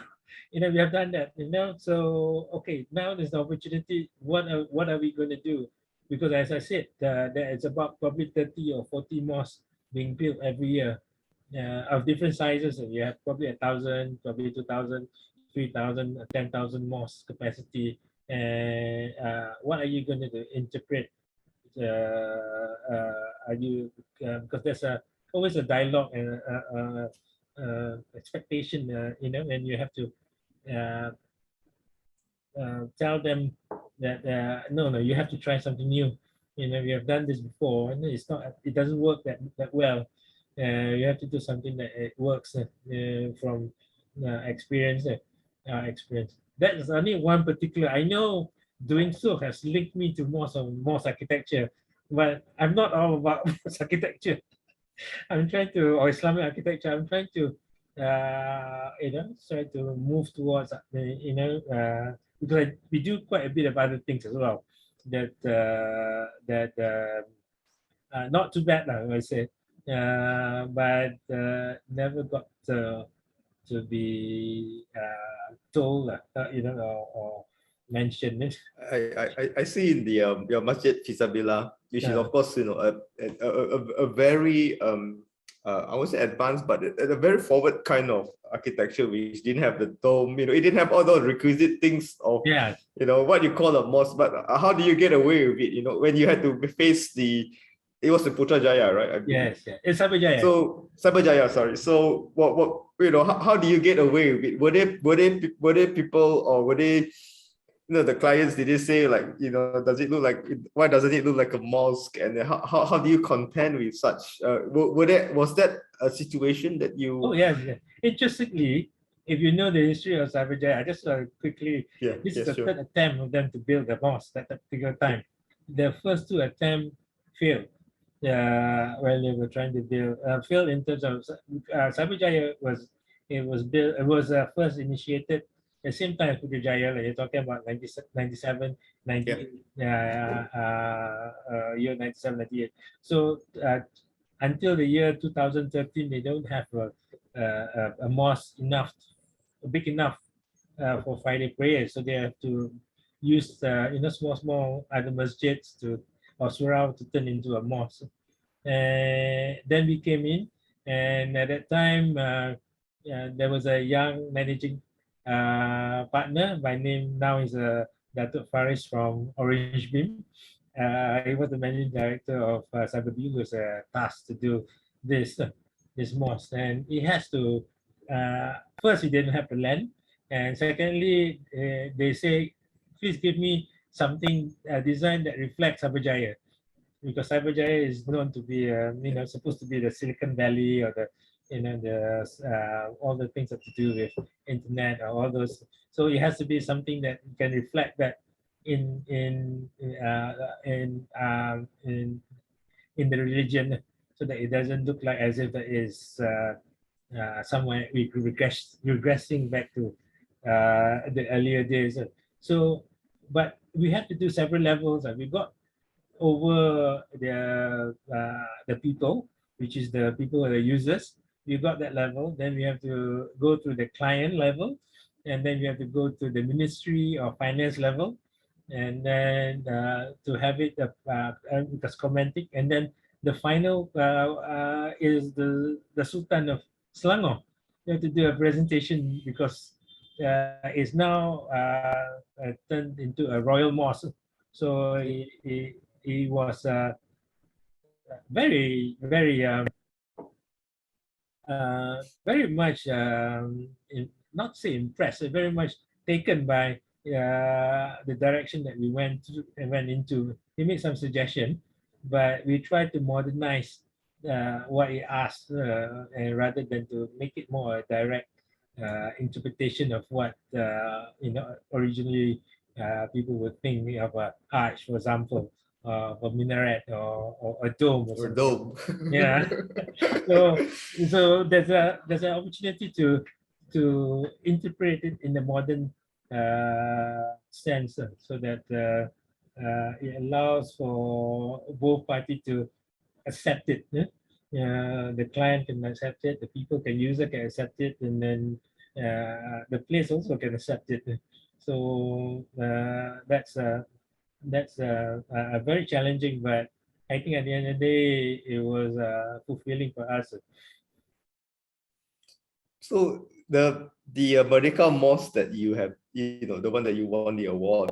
we have done that. So okay, now there's the opportunity. What are we going to do? Because as I said, there is about probably 30 or 40 mosques being built every year, of different sizes. And you have probably 1,000, probably 2,000, 3,000, 10,000 mosque capacity. And what are you going to do? Interpret? Are you because there's always a dialogue and expectation, and you have to tell them that no, you have to try something new. We have done this before, and it doesn't work that well. You have to do something that it works from experience. Experience. That is only one particular. I know doing so has linked me to mosque architecture, but I'm not all about mosque architecture. I'm trying to, or Islamic architecture. I'm trying to, try to move towards, because we do quite a bit of other things as well. That not too bad, I would say, but never got to be told, or mentioned it. I see in the your Masjid Fisabila, which is Uh, of course a very I would say advanced, but a very forward kind of architecture, which didn't have the dome. It didn't have all those requisite things of yeah, what you call a mosque. But how do you get away with it? When you had to face it was the Putrajaya, right? I believe. yes, yeah. It's Sabajaya. So Cyberjaya, sorry. So what how do you get away with it? Were they people, or were they the clients, did they say like, does it look like, why doesn't it look like a mosque? And then how do you contend with such was that a situation that Oh, you yes, yeah. Interestingly, if you know the history of Cyberjaya, I just quickly, yeah, this is yeah, the sure. third attempt of them to build the mosque at that particular time. The first two attempts failed. When they were trying to build, failed in terms of Cyberjaya was built, it was first initiated at the same time as Putrajaya, like you're talking about 97, Yeah. 98, year 97, 98. So until the year 2013, they don't have a mosque big enough for Friday prayers. So they have to use small other masjids or surau to turn into a mosque. And then we came in, and at that time there was a young managing partner by name, now is Datuk Faris from Orange Beam. He was the managing director of Cyberview, who was tasked to do this this mosque, and he has to. First, we didn't have the land, and secondly, they say, please give me something design that reflects Cyberjaya, because Cyberjaya is known to be, supposed to be the Silicon Valley, or the, all the things that to do with internet or all those. So it has to be something that can reflect that in in uh, in in the religion, so that it doesn't look like as if it is somewhere we regressing back to the earlier days. So, but we have to do several levels. We got over the people, which is the people or the users. We got that level. Then we have to go to the client level, and then we have to go to the ministry or finance level, and then to have it because commenting, and then the final is the Sultan of Selangor. We have to do a presentation because it's now turned into a royal mosque. So he was very, very much, not say impressed, very much taken by the direction that we went into. He made some suggestion, but we tried to modernize what he asked, and rather than to make it more a direct interpretation of what originally people would think of a arch, for example, a minaret, or a dome or Or something. dome? Yeah. So there's an opportunity to interpret it in the modern sense, so that it allows for both parties to accept it. The client can accept it, the people can user can accept it, and then the place also can accept it. So that's very challenging, but I think at the end of the day, it was fulfilling for us. So the Merdeka Mosque that you have, the one that you won the award,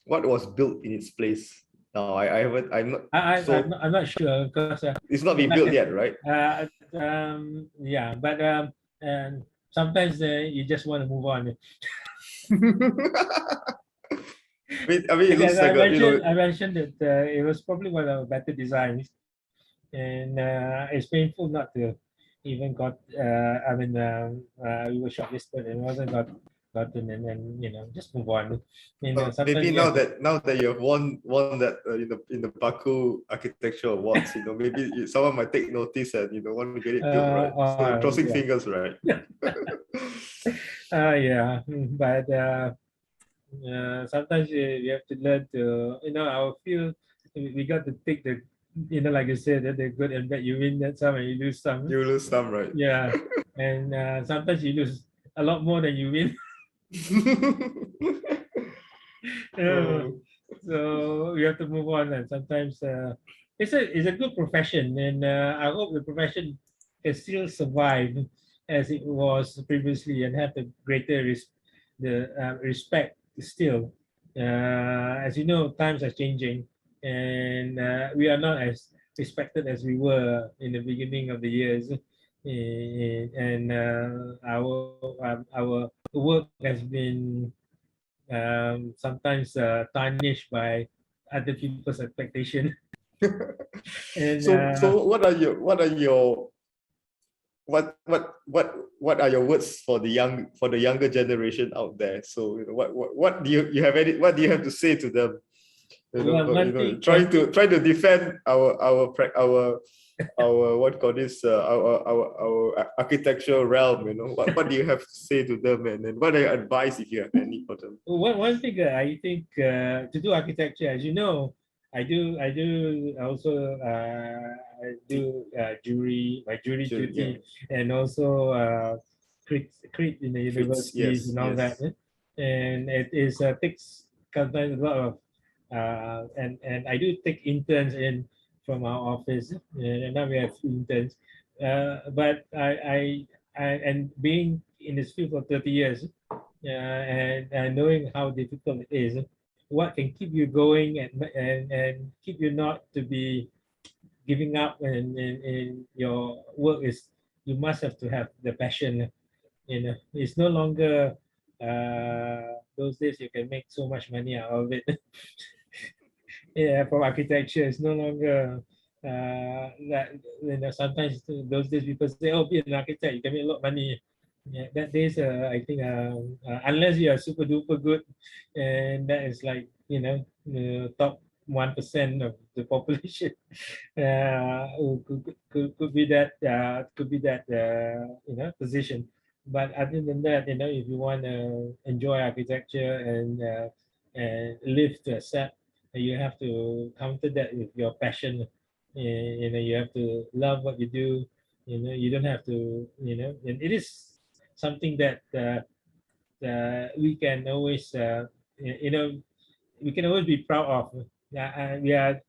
what was built in its place? Now I haven't, I'm not, so I'm not sure because it's not been built yet, right? yeah, but and sometimes you just want to move on. I mean, it Because looks like I mentioned that it was probably one of the better designs, and it's painful not to even got. We were shortlisted and wasn't gotten, and then just move on. Sometimes maybe you have to. now that you have won that in the Baku Architecture Awards, maybe someone might take notice and want to get it built, right? So crossing Yeah. fingers, right? Yeah, but sometimes you have to learn to, I feel we got to take like you said, that they're good and bad. You win that some and you lose some. You lose some, right? Yeah, and sometimes you lose a lot more than you win. Uh, Oh, so we have to move on, and sometimes it's a good profession, and I hope the profession can still survive as it was previously and have the greater respect still. As you know, times are changing, and we are not as respected as we were in the beginning of the years. And our work has been sometimes tarnished by other people's expectation. And so what are your words for the younger generation out there? So what do you have any what do you have to say to them? well, one thing, Trying to defend our what call this our architectural realm. What do you have to say to them, and what are your advice if you have any for them? one thing that I think to do architecture, as you know, I do also do my jury Sure, yeah. duty, and also crit in the Crits, universities yes, and all that. yes. And it is takes sometimes a lot of and I do take interns in from our office, and now we have interns. But and being in this field for 30 years, and knowing how difficult it is, what can keep you going and keep you not to be giving up in your work is you must have to have the passion. It's no longer those days you can make so much money out of it. Yeah, from architecture, it's no longer that sometimes those days people say, "Oh, be an architect, you can make a lot of money." Yeah, that days, I think, unless you are super duper good, and that is like the top 1% of the population, could be that position. But other than that, if you want to enjoy architecture and live to accept, you have to counter that with your passion. You have to love what you do. You don't have to. And it is something that we can always, we can always be proud of. We are,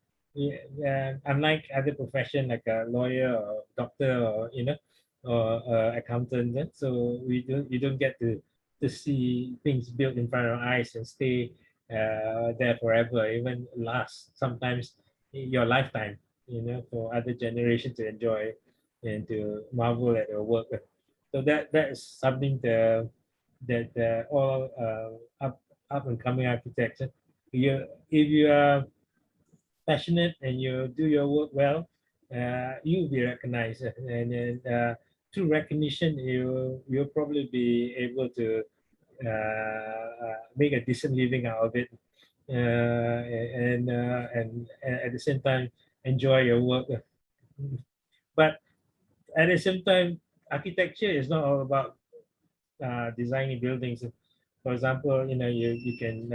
unlike other profession like a lawyer or doctor or or accountant. So you don't get to see things built in front of our eyes and stay there forever, even last sometimes your lifetime. For other generations to enjoy and to marvel at your work. So that is something that all up and coming architects. If you are passionate and you do your work well, you'll be recognized, and then through recognition, you'll probably be able to make a decent living out of it, and at the same time enjoy your work. But at the same time, architecture is not all about designing buildings. For example, you can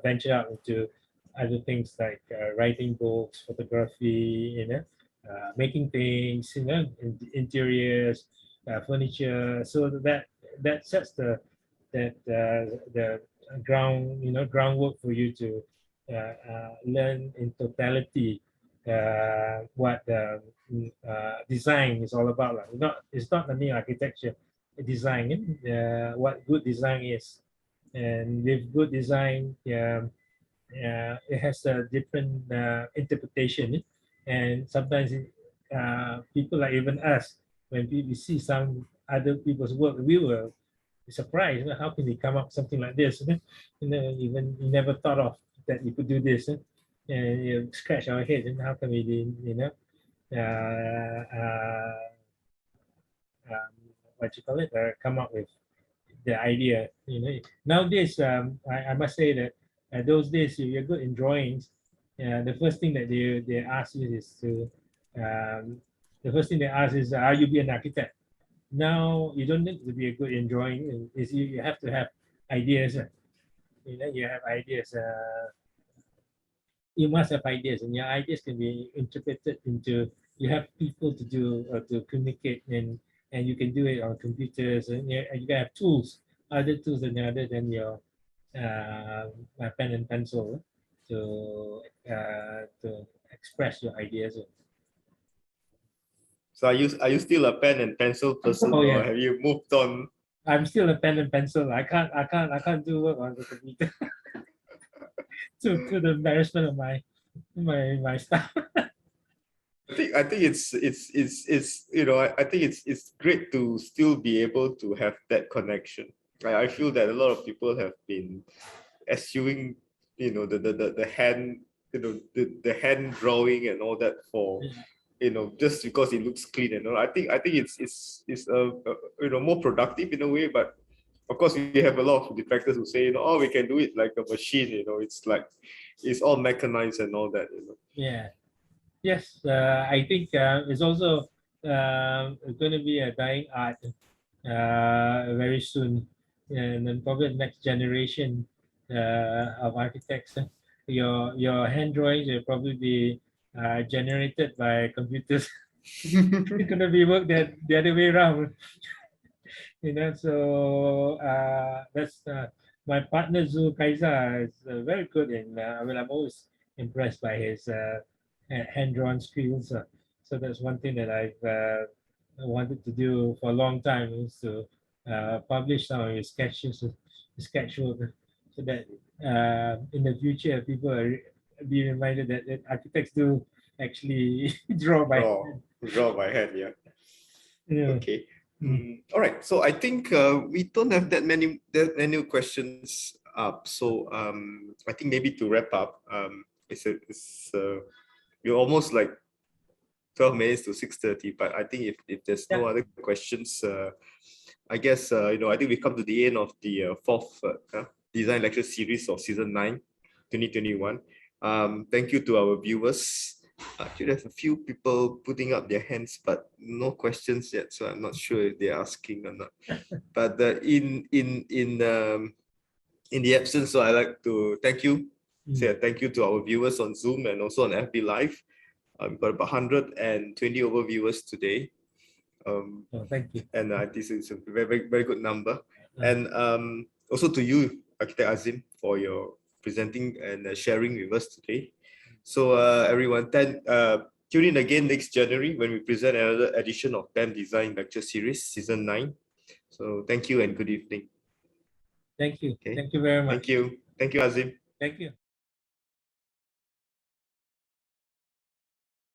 venture out into other things like writing books, photography, making things, interiors, furniture. So that sets the groundwork for you to learn in totality what design is all about. Like. It's not only architecture, design, what good design is. And with good design, it has a different interpretation. And sometimes people like even us, when we see some other people's work, we were surprised. How can they come up with something like this? Even you never thought of that you could do this. And you scratch our head, and how can we, uh, uh, um, what you call it, come up with the idea. Nowadays, I must say that those days, if you're good in drawings, the first thing that they ask you is um, the first thing they ask is, are you be an architect? Now you don't need to be a good in drawing. Is you have to have ideas. You have ideas. you must have ideas, and your ideas can be interpreted into, you have people to do to communicate, and you can do it on computers, and you can have tools, other tools other than your pen and pencil to express your ideas. So are you still a pen and pencil person, Oh or yeah, have you moved on? I'm still a pen and pencil. I can't do work on the computer to the embarrassment of my staff. I think it's you know I think it's great to still be able to have that connection. I feel that a lot of people have been eschewing, you know, the hand, you know, the hand drawing and all that for, you know, just because it looks clean and all. I think it's you know, more productive in a way, but of course we have a lot of detractors who say, you know, oh, we can do it like a machine, you know, it's like it's all mechanized and all that, you know. Yeah. Yes, I think it's also going to be a dying art very soon, and then probably the next generation of architects. Your hand drawings will probably be generated by computers. It's going to be worked the other way around. So that's my partner Zul Kaiza is very good in. I'm always impressed by his hand-drawn skills. So that's one thing that I've wanted to do for a long time, is to publish some of his sketches, his sketchwork, so that in the future people be reminded that architects do actually draw by hand. Draw by hand, yeah. Yeah. Okay. All right. So I think we don't have that many questions up. So I think maybe to wrap up, we're almost like 12 minutes to 6:30. But I think if there's no other questions, I guess you know, I think we come to the end of the fourth design lecture series of season 9, 2021. Thank you to our viewers. Actually, there's a few people putting up their hands, but no questions yet, so I'm not sure if they're asking or not. But in the absence, so I like to thank you. Say a thank you to our viewers on Zoom and also on FB Live. We've got about 120 over viewers today. Thank you. And this is a very good number. And also to you, Architect Azim, for your presenting and sharing with us today. So everyone, tune in again next January when we present another edition of BAM Design Lecture Series, Season 9. So thank you and good evening. Thank you. Okay. Thank you very much. Thank you. Thank you, Azim. Thank you.